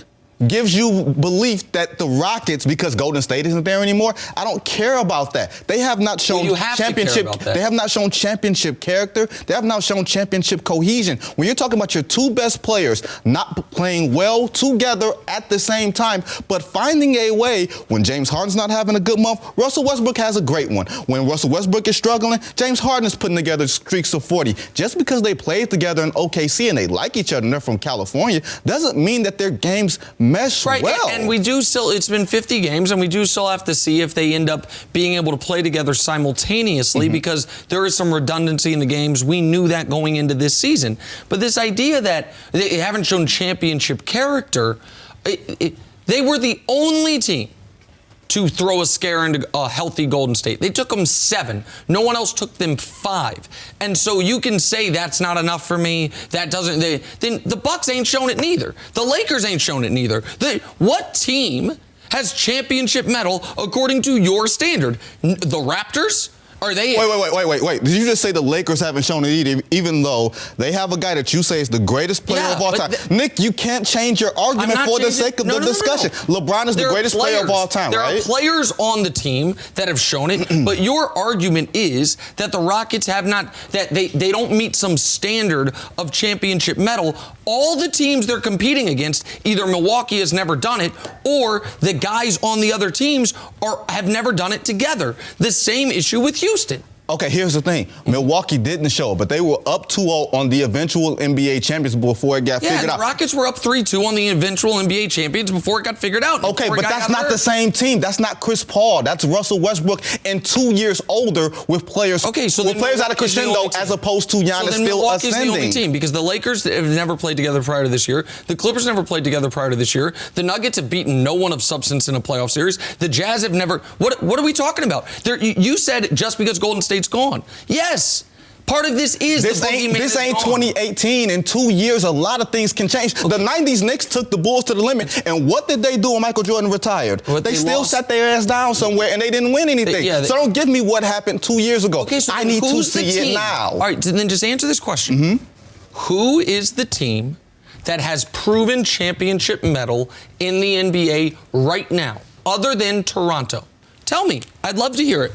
gives you belief that the Rockets, because Golden State isn't there anymore, I don't care about that. They have not shown championship. They have not shown championship character. They have not shown championship cohesion. When you're talking about your 2 best players not playing well together at the same time, but finding a way when James Harden's not having a good month, Russell Westbrook has a great one. When Russell Westbrook is struggling, James Harden is putting together streaks of 40. Just because they played together in OKC and they like each other and they're from California doesn't mean that their games mesh well. And we do still, it's been 50 games, and we do still have to see if they end up being able to play together simultaneously because there is some redundancy in the games. We knew that going into this season. But this idea that they haven't shown championship character, they were the only team to throw a scare into a healthy Golden State. They took them 7. No one else took them 5. And so you can say that's not enough for me. That doesn't. Then the Bucks ain't shown it neither. The Lakers ain't shown it neither. What team has championship medal according to your standard. The Raptors? Are they? Wait. Did you just say the Lakers haven't shown it either, even though they have a guy that you say is the greatest player of all time? Nick, you can't change your argument for the sake of the discussion. LeBron is the greatest player of all time, right? There are players on the team that have shown it, but your argument is that the Rockets have not, that they don't meet some standard of championship medal. All the teams they're competing against, either Milwaukee has never done it, or the guys on the other teams have never done it together. The same issue with Houston. Okay, here's the thing. Milwaukee didn't show it, but they were up 2-0 on the eventual NBA champions before it got figured out. The Rockets were up 3-2 on the eventual NBA champions before it got figured out. Okay, but that's not the same team. That's not Chris Paul. That's Russell Westbrook and 2 years older with players. Okay, so with players out of crescendo as opposed to Giannis still Milwaukee's ascending. the only team because the Lakers have never played together prior to this year. The Clippers never played together prior to this year. The Nuggets have beaten no one of substance in a playoff series. The Jazz have never. What are we talking about? You said just because Golden State's gone. Yes. Part of this is this ain't 2018. In 2 years, a lot of things can change. The 90s Knicks took the Bulls to the limit. And what did they do when Michael Jordan retired? They still sat their ass down somewhere and they didn't win anything. So don't give me what happened 2 years ago. Okay, so I need to see it now. All right, then just answer this question. Who is the team that has proven championship medal in the NBA right now, other than Toronto? Tell me. I'd love to hear it.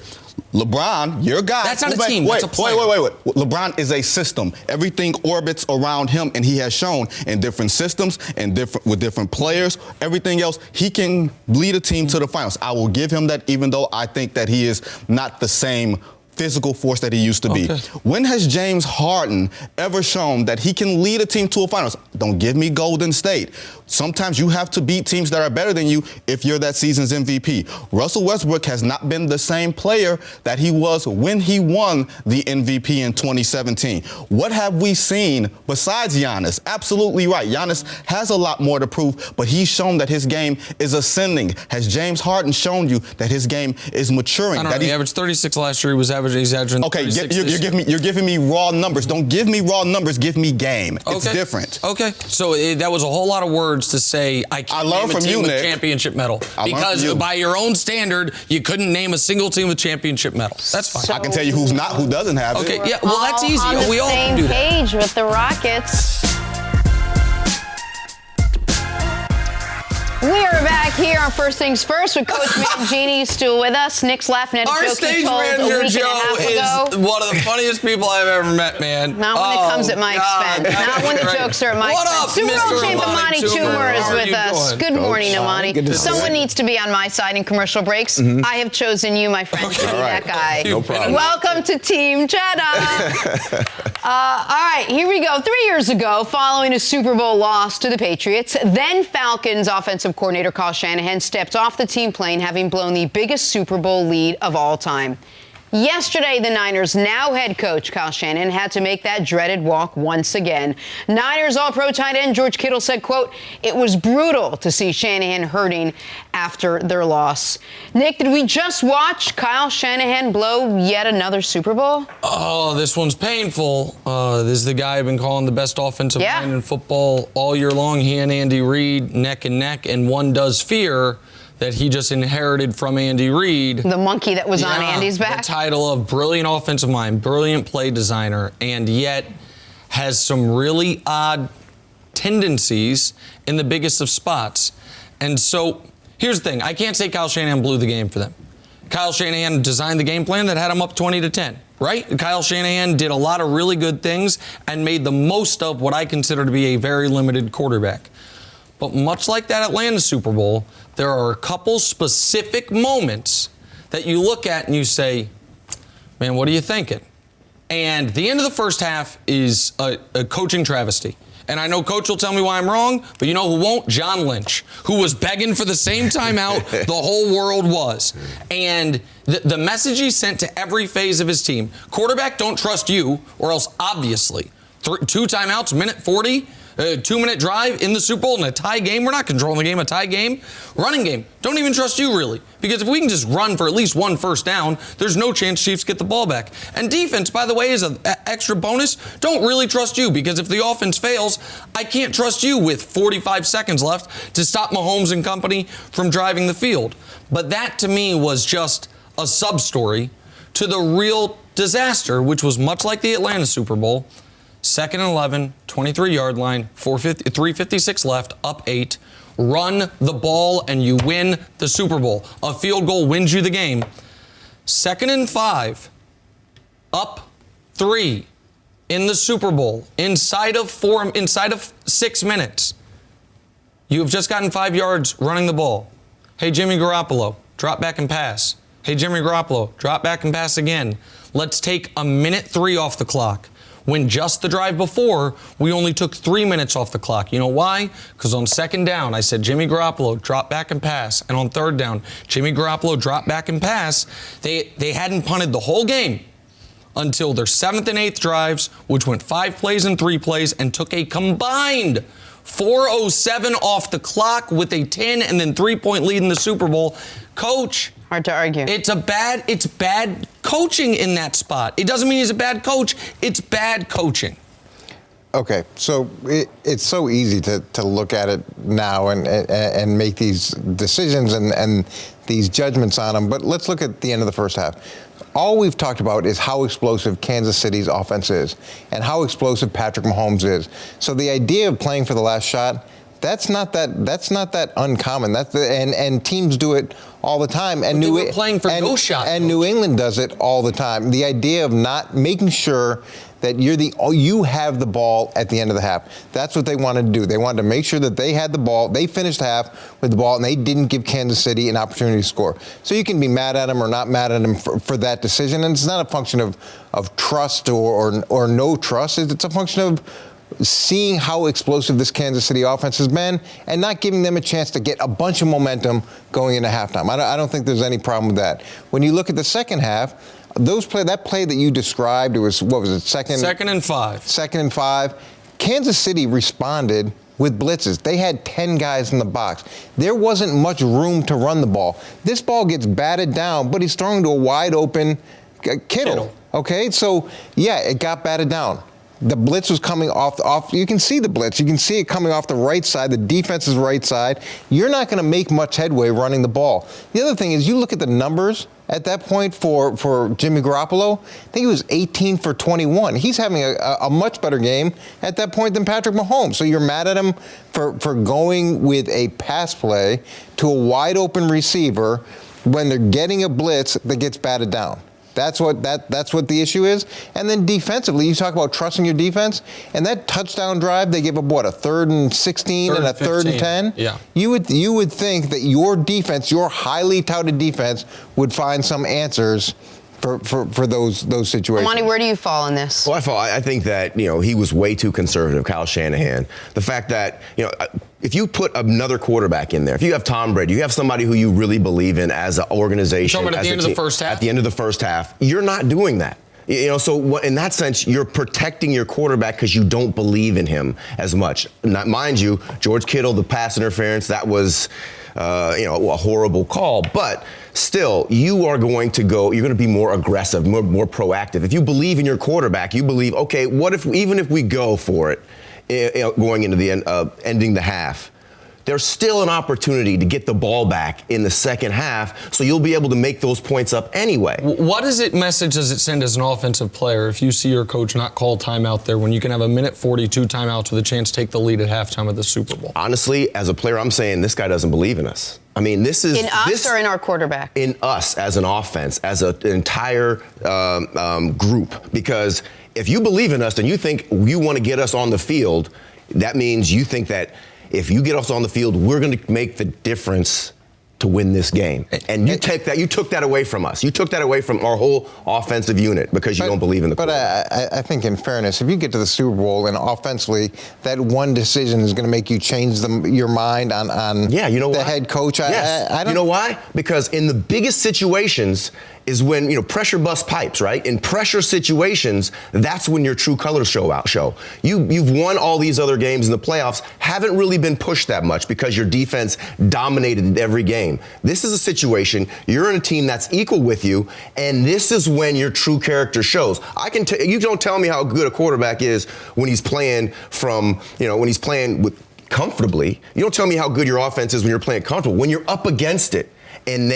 LeBron, your guy. That's not a team. That's a player. Wait. LeBron is a system. Everything orbits around him, and he has shown in different systems and with different players, everything else, he can lead a team to the finals. I will give him that, even though I think that he is not the same physical force that he used to be. When has James Harden ever shown that he can lead a team to a finals? Don't give me Golden State. Sometimes you have to beat teams that are better than you if you're that season's MVP. Russell Westbrook has not been the same player that he was when he won the MVP in 2017. What have we seen besides Giannis? Absolutely right. Giannis has a lot more to prove, but he's shown that his game is ascending. Has James Harden shown you that his game is maturing? I don't know. He averaged 36 last year. He was averaging okay, you're giving me raw numbers. Don't give me raw numbers. Give me game. It's different. Okay. So that was a whole lot of words to say I can't name a team with championship medal. Because by your own standard, you couldn't name a single team with championship medal. That's fine. So I can tell you who doesn't have it. Okay, yeah, well, that's easy. We all can do that. Same page with the Rockets. We are back here on First Things First with Coach Mangini still with us. Nick's laughing at a Our joke he stage told manager, a week Joe, and a half ago. is one of the funniest people I've ever met, man. Not when it comes at my expense. Not when the jokes are at my expense. Super Bowl champ Imani Toomer is with us. Good morning, Imani. Someone needs to be on my side in commercial breaks. I have chosen you, my friend, to be that guy. No problem. Welcome to Team Jenna. All right, here we go. 3 years ago, following a Super Bowl loss to the Patriots, then Falcons offensive coordinator Kyle Shanahan stepped off the team plane, having blown the biggest Super Bowl lead of all time. Yesterday, the Niners' now head coach, Kyle Shanahan, had to make that dreaded walk once again. Niners All-Pro tight end George Kittle said, quote, "It was brutal to see Shanahan hurting after their loss." Nick, did we just watch Kyle Shanahan blow yet another Super Bowl? Oh, this one's painful. This is the guy I've been calling the best offensive mind in football all year long. He and Andy Reid neck and neck, and one does fear that he just inherited from Andy Reid. The monkey that was on Andy's back? The title of brilliant offensive mind, brilliant play designer, and yet has some really odd tendencies in the biggest of spots. And so here's the thing. I can't say Kyle Shanahan blew the game for them. Kyle Shanahan designed the game plan that had him up 20-10, right? Kyle Shanahan did a lot of really good things and made the most of what I consider to be a very limited quarterback. But much like that Atlanta Super Bowl, there are a couple specific moments that you look at and you say, man, what are you thinking? And the end of the first half is a coaching travesty. And I know Coach will tell me why I'm wrong, but you know who won't? John Lynch, who was begging for the same timeout the whole world was. And the message he sent to every phase of his team, quarterback, don't trust you, or else obviously. 2 timeouts, minute 40, A 2-minute drive in the Super Bowl in a tie game. We're not controlling the game, a tie game. Running game. Don't even trust you, really. Because if we can just run for at least one first down, there's no chance Chiefs get the ball back. And defense, by the way, is an extra bonus. Don't really trust you, because if the offense fails, I can't trust you with 45 seconds left to stop Mahomes and company from driving the field. But that, to me, was just a sub-story to the real disaster, which was much like the Atlanta Super Bowl. 2nd and 11, 23-yard line, 3:56 left, up 8. Run the ball and you win the Super Bowl. A field goal wins you the game. 2nd and 5, up 3 in the Super Bowl inside of 6 minutes. You have just gotten 5 yards running the ball. Hey, Jimmy Garoppolo, drop back and pass. Hey, Jimmy Garoppolo, drop back and pass again. Let's take a minute 3 off the clock. When just the drive before, we only took 3 minutes off the clock. You know why? Because on 2nd down, I said, Jimmy Garoppolo, drop back and pass. And on 3rd down, Jimmy Garoppolo, drop back and pass. They hadn't punted the whole game until their 7th and 8th drives, which went 5 plays and 3 plays, and took a combined 4:07 off the clock with a 10 and then 3-point lead in the Super Bowl. Coach, hard to argue. It's bad coaching in that spot. It doesn't mean he's a bad coach. It's bad coaching. Okay, so it's so easy to look at it now and make these decisions and these judgments on them. But let's look at the end of the first half. All we've talked about is how explosive Kansas City's offense is and how explosive Patrick Mahomes is. So the idea of playing for the last shot, that's not that uncommon. And teams do it all the time. And they were playing for no shot. And New England does it all the time. The idea of not making sure that you have the ball at the end of the half. That's what they wanted to do. They wanted to make sure that they had the ball. They finished half with the ball, and they didn't give Kansas City an opportunity to score. So you can be mad at them or not mad at them for that decision. And it's not a function of trust or no trust. It's a function of seeing how explosive this Kansas City offense has been and not giving them a chance to get a bunch of momentum going into halftime. I don't think there's any problem with that. When you look at the second half, that play that you described, it was, what was it, second and 5. 2nd and 5. Kansas City responded with blitzes. They had 10 guys in the box. There wasn't much room to run the ball. This ball gets batted down, but he's throwing to a wide open Kittle. Okay, so yeah, it got batted down. The blitz was coming off. You can see the blitz. You can see it coming off the right side, the defense's right side. You're not going to make much headway running the ball. The other thing is you look at the numbers at that point for Jimmy Garoppolo. I think he was 18 for 21. He's having a much better game at that point than Patrick Mahomes. So you're mad at him for going with a pass play to a wide open receiver when they're getting a blitz that gets batted down. That's what the issue is. And then defensively, you talk about trusting your defense. And that touchdown drive, they gave up what, a 3rd and 16 and a 3rd and 10? Yeah. You would think that your defense, your highly touted defense, would find some answers for those situations. Monty, where do you fall on this? Well, I think that, he was way too conservative, Kyle Shanahan. The fact that, if you put another quarterback in there, if you have Tom Brady, you have somebody who you really believe in as an organization. You're talking about at the end of the first half? At the end of the first half, you're not doing that. So in that sense, you're protecting your quarterback because you don't believe in him as much. Not, mind you, George Kittle, the pass interference, that was, a horrible call. But still, you're going to be more aggressive, more proactive. If you believe in your quarterback, you believe, okay, even if we go for it, going into the end, ending the half, there's still an opportunity to get the ball back in the second half, so you'll be able to make those points up anyway. What message does it send as an offensive player if you see your coach not call timeout there when you can have a minute 42 timeouts with a chance to take the lead at halftime of the Super Bowl? Honestly, as a player, I'm saying this guy doesn't believe in us. I mean, this is... In us or in our quarterback? In us as an offense, as an entire group. Because if you believe in us and you think you want to get us on the field, that means you think that if you get us on the field, we're going to make the difference to win this game. And you took that away from us. You took that away from our whole offensive unit because you don't believe in the quarterback. But I think in fairness, if you get to the Super Bowl and offensively, that one decision is going to make you change your mind on the head coach. Yes. I don't, you know why? Because in the biggest situations, is when, pressure busts pipes, right? In pressure situations, that's when your true colors show. You've won all these other games in the playoffs, haven't really been pushed that much because your defense dominated every game. This is a situation, you're in a team that's equal with you, and this is when your true character shows. You don't tell me how good a quarterback is when he's playing comfortably. You don't tell me how good your offense is when you're playing comfortable. When you're up against it, and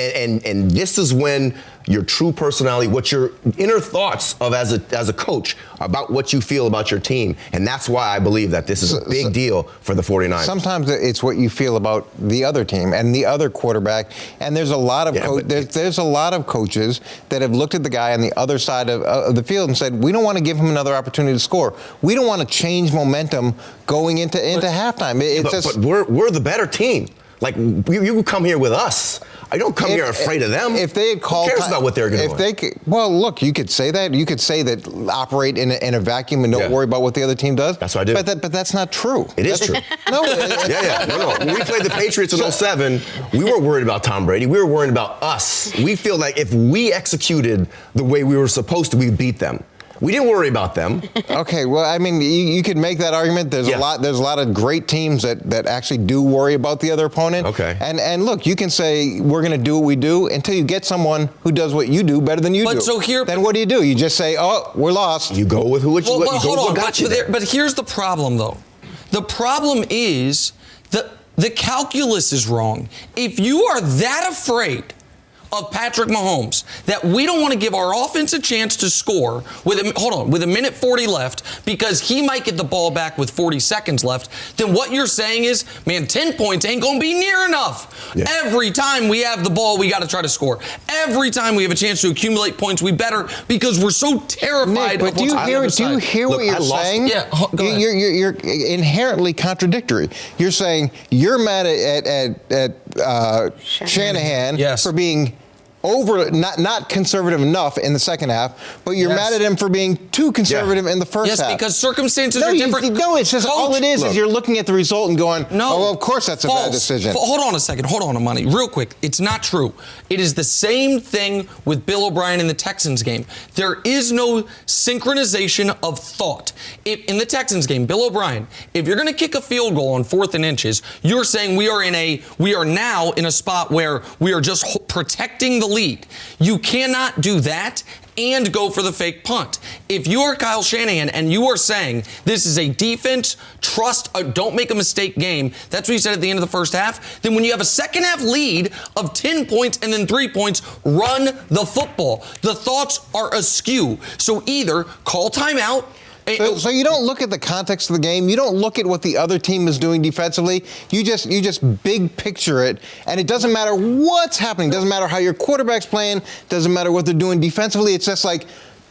this is when your true personality, what your inner thoughts of as a coach about what you feel about your team, and that's why I believe that this is a big deal for the 49ers. Sometimes it's what you feel about the other team and the other quarterback, and there's a lot of there's a lot of coaches that have looked at the guy on the other side of the field and said, we don't want to give him another opportunity to score. We don't want to change momentum going into halftime. But we're the better team. Like, you come here with us. I don't come here afraid of them. If they had called, who cares about what they're going to do? Well, look, you could say that. You could say that operate in a vacuum and don't worry about what the other team does. That's what I do. But that's not true. It is true. No. No. When we played the Patriots in 2007, we weren't worried about Tom Brady. We were worried about us. We feel like if we executed the way we were supposed to, we beat them. We didn't worry about them. Okay, well, I mean, you could make that argument. There's a lot of great teams that actually do worry about the other opponent. Okay. And look, you can say we're going to do what we do until you get someone who does what you do better than you do. So here, then what do? You just say, oh, we're lost. You go with what got you there. But here's the problem, though. The problem is the calculus is wrong. If you are that afraid of Patrick Mahomes that we don't want to give our offense a chance to score with a minute 40 left because he might get the ball back with 40 seconds left, then what you're saying is, man, 10 points ain't going to be near enough. Yeah. Every time we have the ball, we got to try to score. Every time we have a chance to accumulate points, we better, because we're so terrified. Nick, but do you hear what you're saying? Yeah, go ahead. You're inherently contradictory. You're saying you're mad at Shanahan for being not conservative enough in the second half, but you're mad at him for being too conservative in the first half. Yes, because circumstances are different. No, it's just all it is you're looking at the result and going, oh, well, of course that's a bad decision. Hold on a second. Hold on, Money. Real quick. It's not true. It is the same thing with Bill O'Brien in the Texans game. There is no synchronization of thought. In the Texans game, Bill O'Brien, if you're going to kick a field goal on 4th and inches, you're saying we are now in a spot where we are just protecting the lead. You cannot do that and go for the fake punt. If you are Kyle Shanahan and you are saying this is a defense, don't make a mistake game, that's what you said at the end of the first half, then when you have a second half lead of 10 points and then 3 points, run the football. The thoughts are askew. So either call timeout. So you don't look at the context of the game. You don't look at what the other team is doing defensively. You just big picture it, and it doesn't matter what's happening. It doesn't matter how your quarterback's playing. Doesn't matter what they're doing defensively. It's just like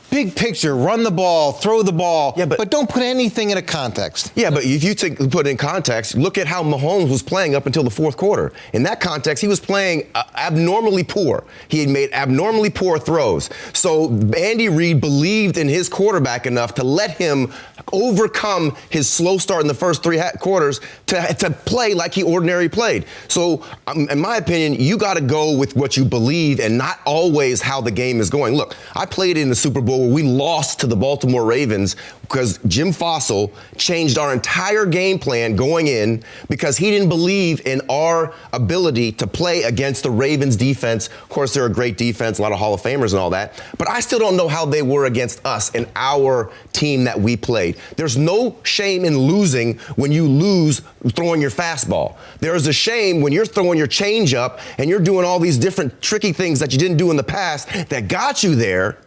big picture, run the ball, throw the ball, but don't put anything in a context. Yeah, but if you put it in context, look at how Mahomes was playing up until the fourth quarter. In that context, he was playing abnormally poor. He had made abnormally poor throws. So Andy Reid believed in his quarterback enough to let him overcome his slow start in the first three quarters to play like he ordinarily played. So in my opinion, you got to go with what you believe and not always how the game is going. Look, I played in the Super Bowl where we lost to the Baltimore Ravens because Jim Fossil changed our entire game plan going in because he didn't believe in our ability to play against the Ravens defense. Of course, they're a great defense, a lot of Hall of Famers and all that, but I still don't know how they were against us and our team that we played. There's no shame in losing when you lose throwing your fastball. There is a shame when you're throwing your changeup and you're doing all these different tricky things that you didn't do in the past that got you there.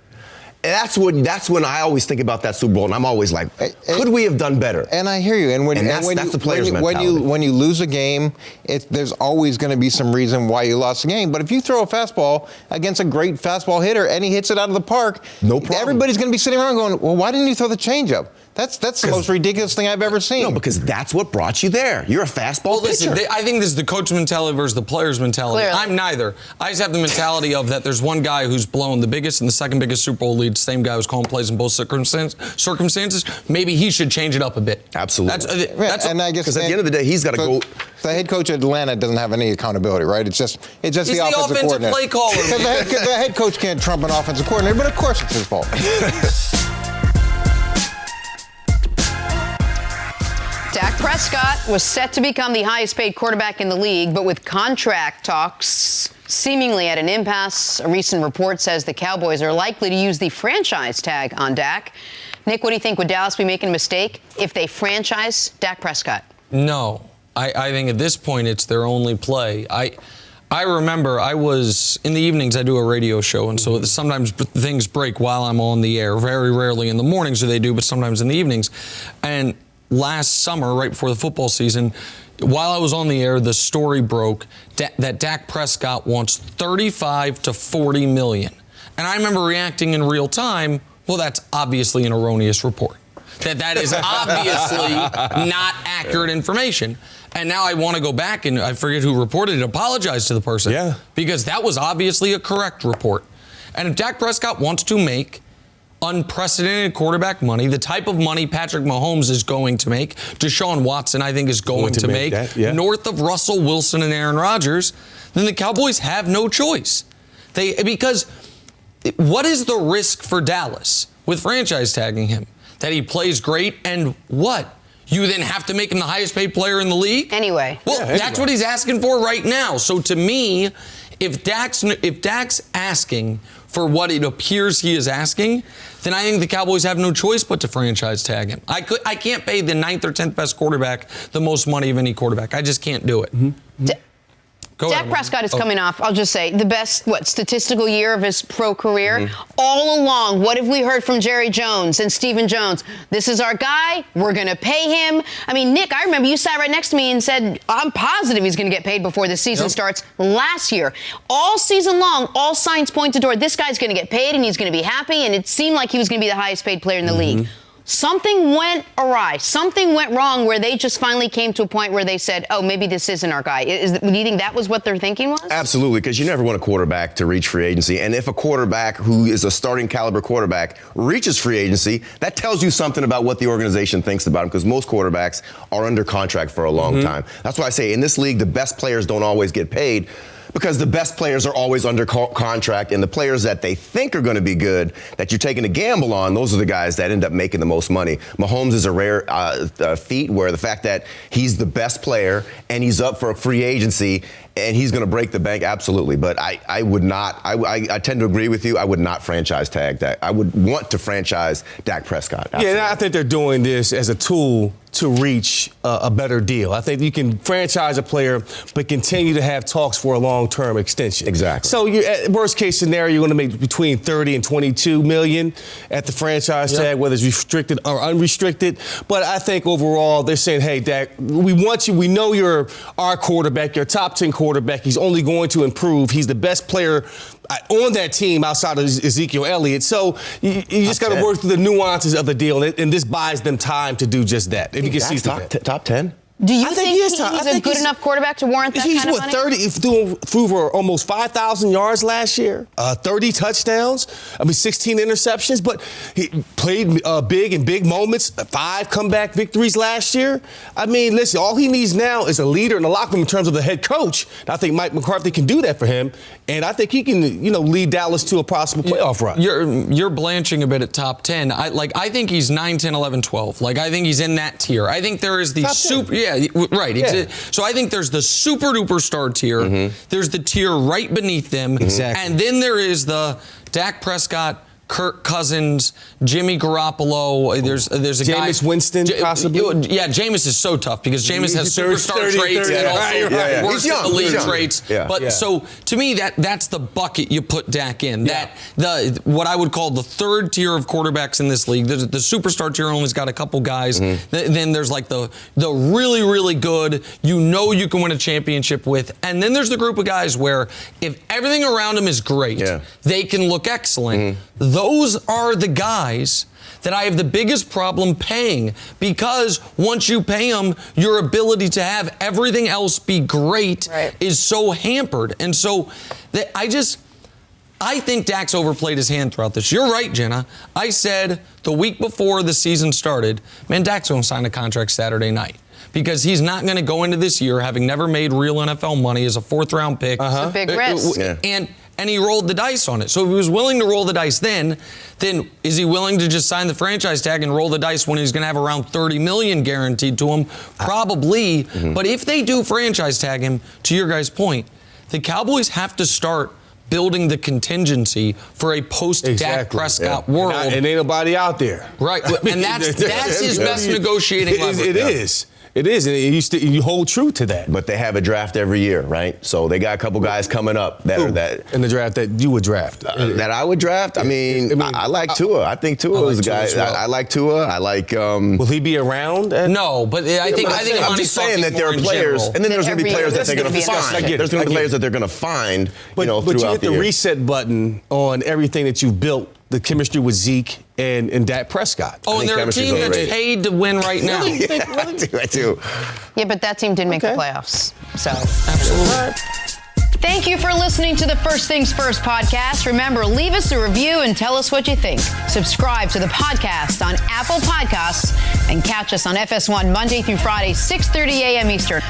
That's when I always think about that Super Bowl, and I'm always like, could we have done better? And I hear you. And that's the player's mentality. When you lose a game, there's always going to be some reason why you lost the game. But if you throw a fastball against a great fastball hitter and he hits it out of the park, no problem. Everybody's going to be sitting around going, well, why didn't you throw the changeup? That's the most ridiculous thing I've ever seen. No, because that's what brought you there. You're a fastball pitcher. Listen, I think this is the coach's mentality versus the player's mentality. Clearly. I'm neither. I just have the mentality of that there's one guy who's blown the biggest and the second biggest Super Bowl lead, same guy who's calling plays in both circumstances. Maybe he should change it up a bit. Absolutely. And I guess because at the end of the day, he's got to go. The head coach at Atlanta doesn't have any accountability, right? It's just the offensive coordinator. Play caller. The head coach can't trump an offensive coordinator, but of course it's his fault. Dak Prescott was set to become the highest paid quarterback in the league, but with contract talks seemingly at an impasse, a recent report says the Cowboys are likely to use the franchise tag on Dak. Nick, what do you think? Would Dallas be making a mistake if they franchise Dak Prescott? No. I think at this point it's their only play. I remember I was, in the evenings I do a radio show, and so sometimes things break while I'm on the air. Very rarely in the mornings do they do, but sometimes in the evenings. And last summer, right before the football season, while I was on the air, the story broke that Dak Prescott wants $35 to $40 million. And I remember reacting in real time, well, that's obviously an erroneous report. That is obviously not accurate information. And now I want to go back, and I forget who reported it, apologize to the person. Yeah. Because that was obviously a correct report. And if Dak Prescott wants to make unprecedented quarterback money, the type of money Patrick Mahomes is going to make, Deshaun Watson, I think, is going to make that, yeah. north of Russell Wilson and Aaron Rodgers, then the Cowboys have no choice. Because what is the risk for Dallas with franchise tagging him? That he plays great, and what? You then have to make him the highest paid player in the league? Anyway. Well, that's what he's asking for right now. So to me, if Dak's asking for what it appears he is asking, then I think the Cowboys have no choice but to franchise tag him. I can't pay the 9th or 10th best quarterback the most money of any quarterback. I just can't do it. Mm-hmm. Dak Prescott is coming off, I'll just say, the best, statistical year of his pro career. Mm-hmm. All along, what have we heard from Jerry Jones and Stephen Jones? This is our guy. We're going to pay him. I mean, Nick, I remember you sat right next to me and said, I'm positive he's going to get paid before the season starts last year. All season long, all signs pointed toward this guy's going to get paid and he's going to be happy, and it seemed like he was going to be the highest paid player in the league. Something went awry. Something went wrong where they just finally came to a point where they said, oh, maybe this isn't our guy. Do you think that was what their thinking was? Absolutely, because you never want a quarterback to reach free agency. And if a quarterback who is a starting caliber quarterback reaches free agency, that tells you something about what the organization thinks about him, because most quarterbacks are under contract for a long time. That's why I say in this league, the best players don't always get paid, because the best players are always under contract, and the players that they think are going to be good, that you're taking a gamble on, those are the guys that end up making the most money. Mahomes is a rare feat where the fact that he's the best player and he's up for a free agency and he's going to break the bank, absolutely. But I would not, I tend to agree with you, I would not franchise tag Dak. I would want to franchise Dak Prescott. Absolutely. Yeah, and I think they're doing this as a tool to reach a better deal. I think you can franchise a player, but continue to have talks for a long-term extension. Exactly. So at worst case scenario, you're going to make between 30 and 22 million at the franchise tag, whether it's restricted or unrestricted. But I think overall, they're saying, hey, Dak, we want you. We know you're our quarterback, you're a top 10 quarterback. He's only going to improve. He's the best player on that team outside of Ezekiel Elliott. So you just got to work through the nuances of the deal, and this buys them time to do to that. If you can see top 10. Do you think he's a good enough quarterback to warrant that kind of money? He's 30, threw for almost 5,000 yards last year, 30 touchdowns, 16 interceptions, but he played big in big moments, 5 comeback victories last year. I mean, listen, all he needs now is a leader in the locker room in terms of the head coach. And I think Mike McCarthy can do that for him, and I think he can, lead Dallas to a possible playoff run. You're blanching a bit at top 10. I think he's 9, 10, 11, 12. I think he's in that tier. I think there is the super. Yeah, right. Yeah. So I think there's the super duper star tier. There's the tier right beneath them. Exactly. And then there is the Dak Prescott, Kirk Cousins, Jimmy Garoppolo. There's a guy. Jameis Winston, possibly. Yeah, Jameis is so tough because Jameis has superstar traits and also works at the league traits. Yeah. But so to me, that's the bucket you put Dak in. That what I would call the third tier of quarterbacks in this league. The superstar tier only's got a couple guys. Then there's the really, really good, you can win a championship with. And then there's the group of guys where if everything around them is great, they can look excellent. those are the guys that I have the biggest problem paying, because once you pay them, your ability to have everything else be great is so hampered. And so I think Dak's overplayed his hand throughout this. You're right, Jenna. I said the week before the season started, man, Dak's going to sign a contract Saturday night, because he's not going to go into this year having never made real NFL money as a fourth-round pick. It's a big risk. And he rolled the dice on it. So if he was willing to roll the dice then is he willing to just sign the franchise tag and roll the dice when he's going to have around $30 million guaranteed to him? Probably. But if they do franchise tag him, to your guys' point, the Cowboys have to start building the contingency for a post-Dak Prescott world. And ain't nobody out there. Right. And that's his best negotiating leverage. It is, and you hold true to that. But they have a draft every year, right? So they got a couple guys coming up that are that in the draft that you would draft. That I would draft. I mean, I like Tua. I think Tua is a guy. Well. I like Tua. I like. Will he be around? No, but I think I'm just saying that there are players, and then there's going to be players that they're going to find. There's going to be players that they're going to find. But you hit the reset button on everything that you've built. The chemistry with Zeke and Dak Prescott. Oh, and they're a team that's paid to win right now. I do. Yeah, but that team didn't make the playoffs. So absolutely. Thank you for listening to the First Things First podcast. Remember, leave us a review and tell us what you think. Subscribe to the podcast on Apple Podcasts and catch us on FS1 Monday through Friday, 6:30 a.m. Eastern.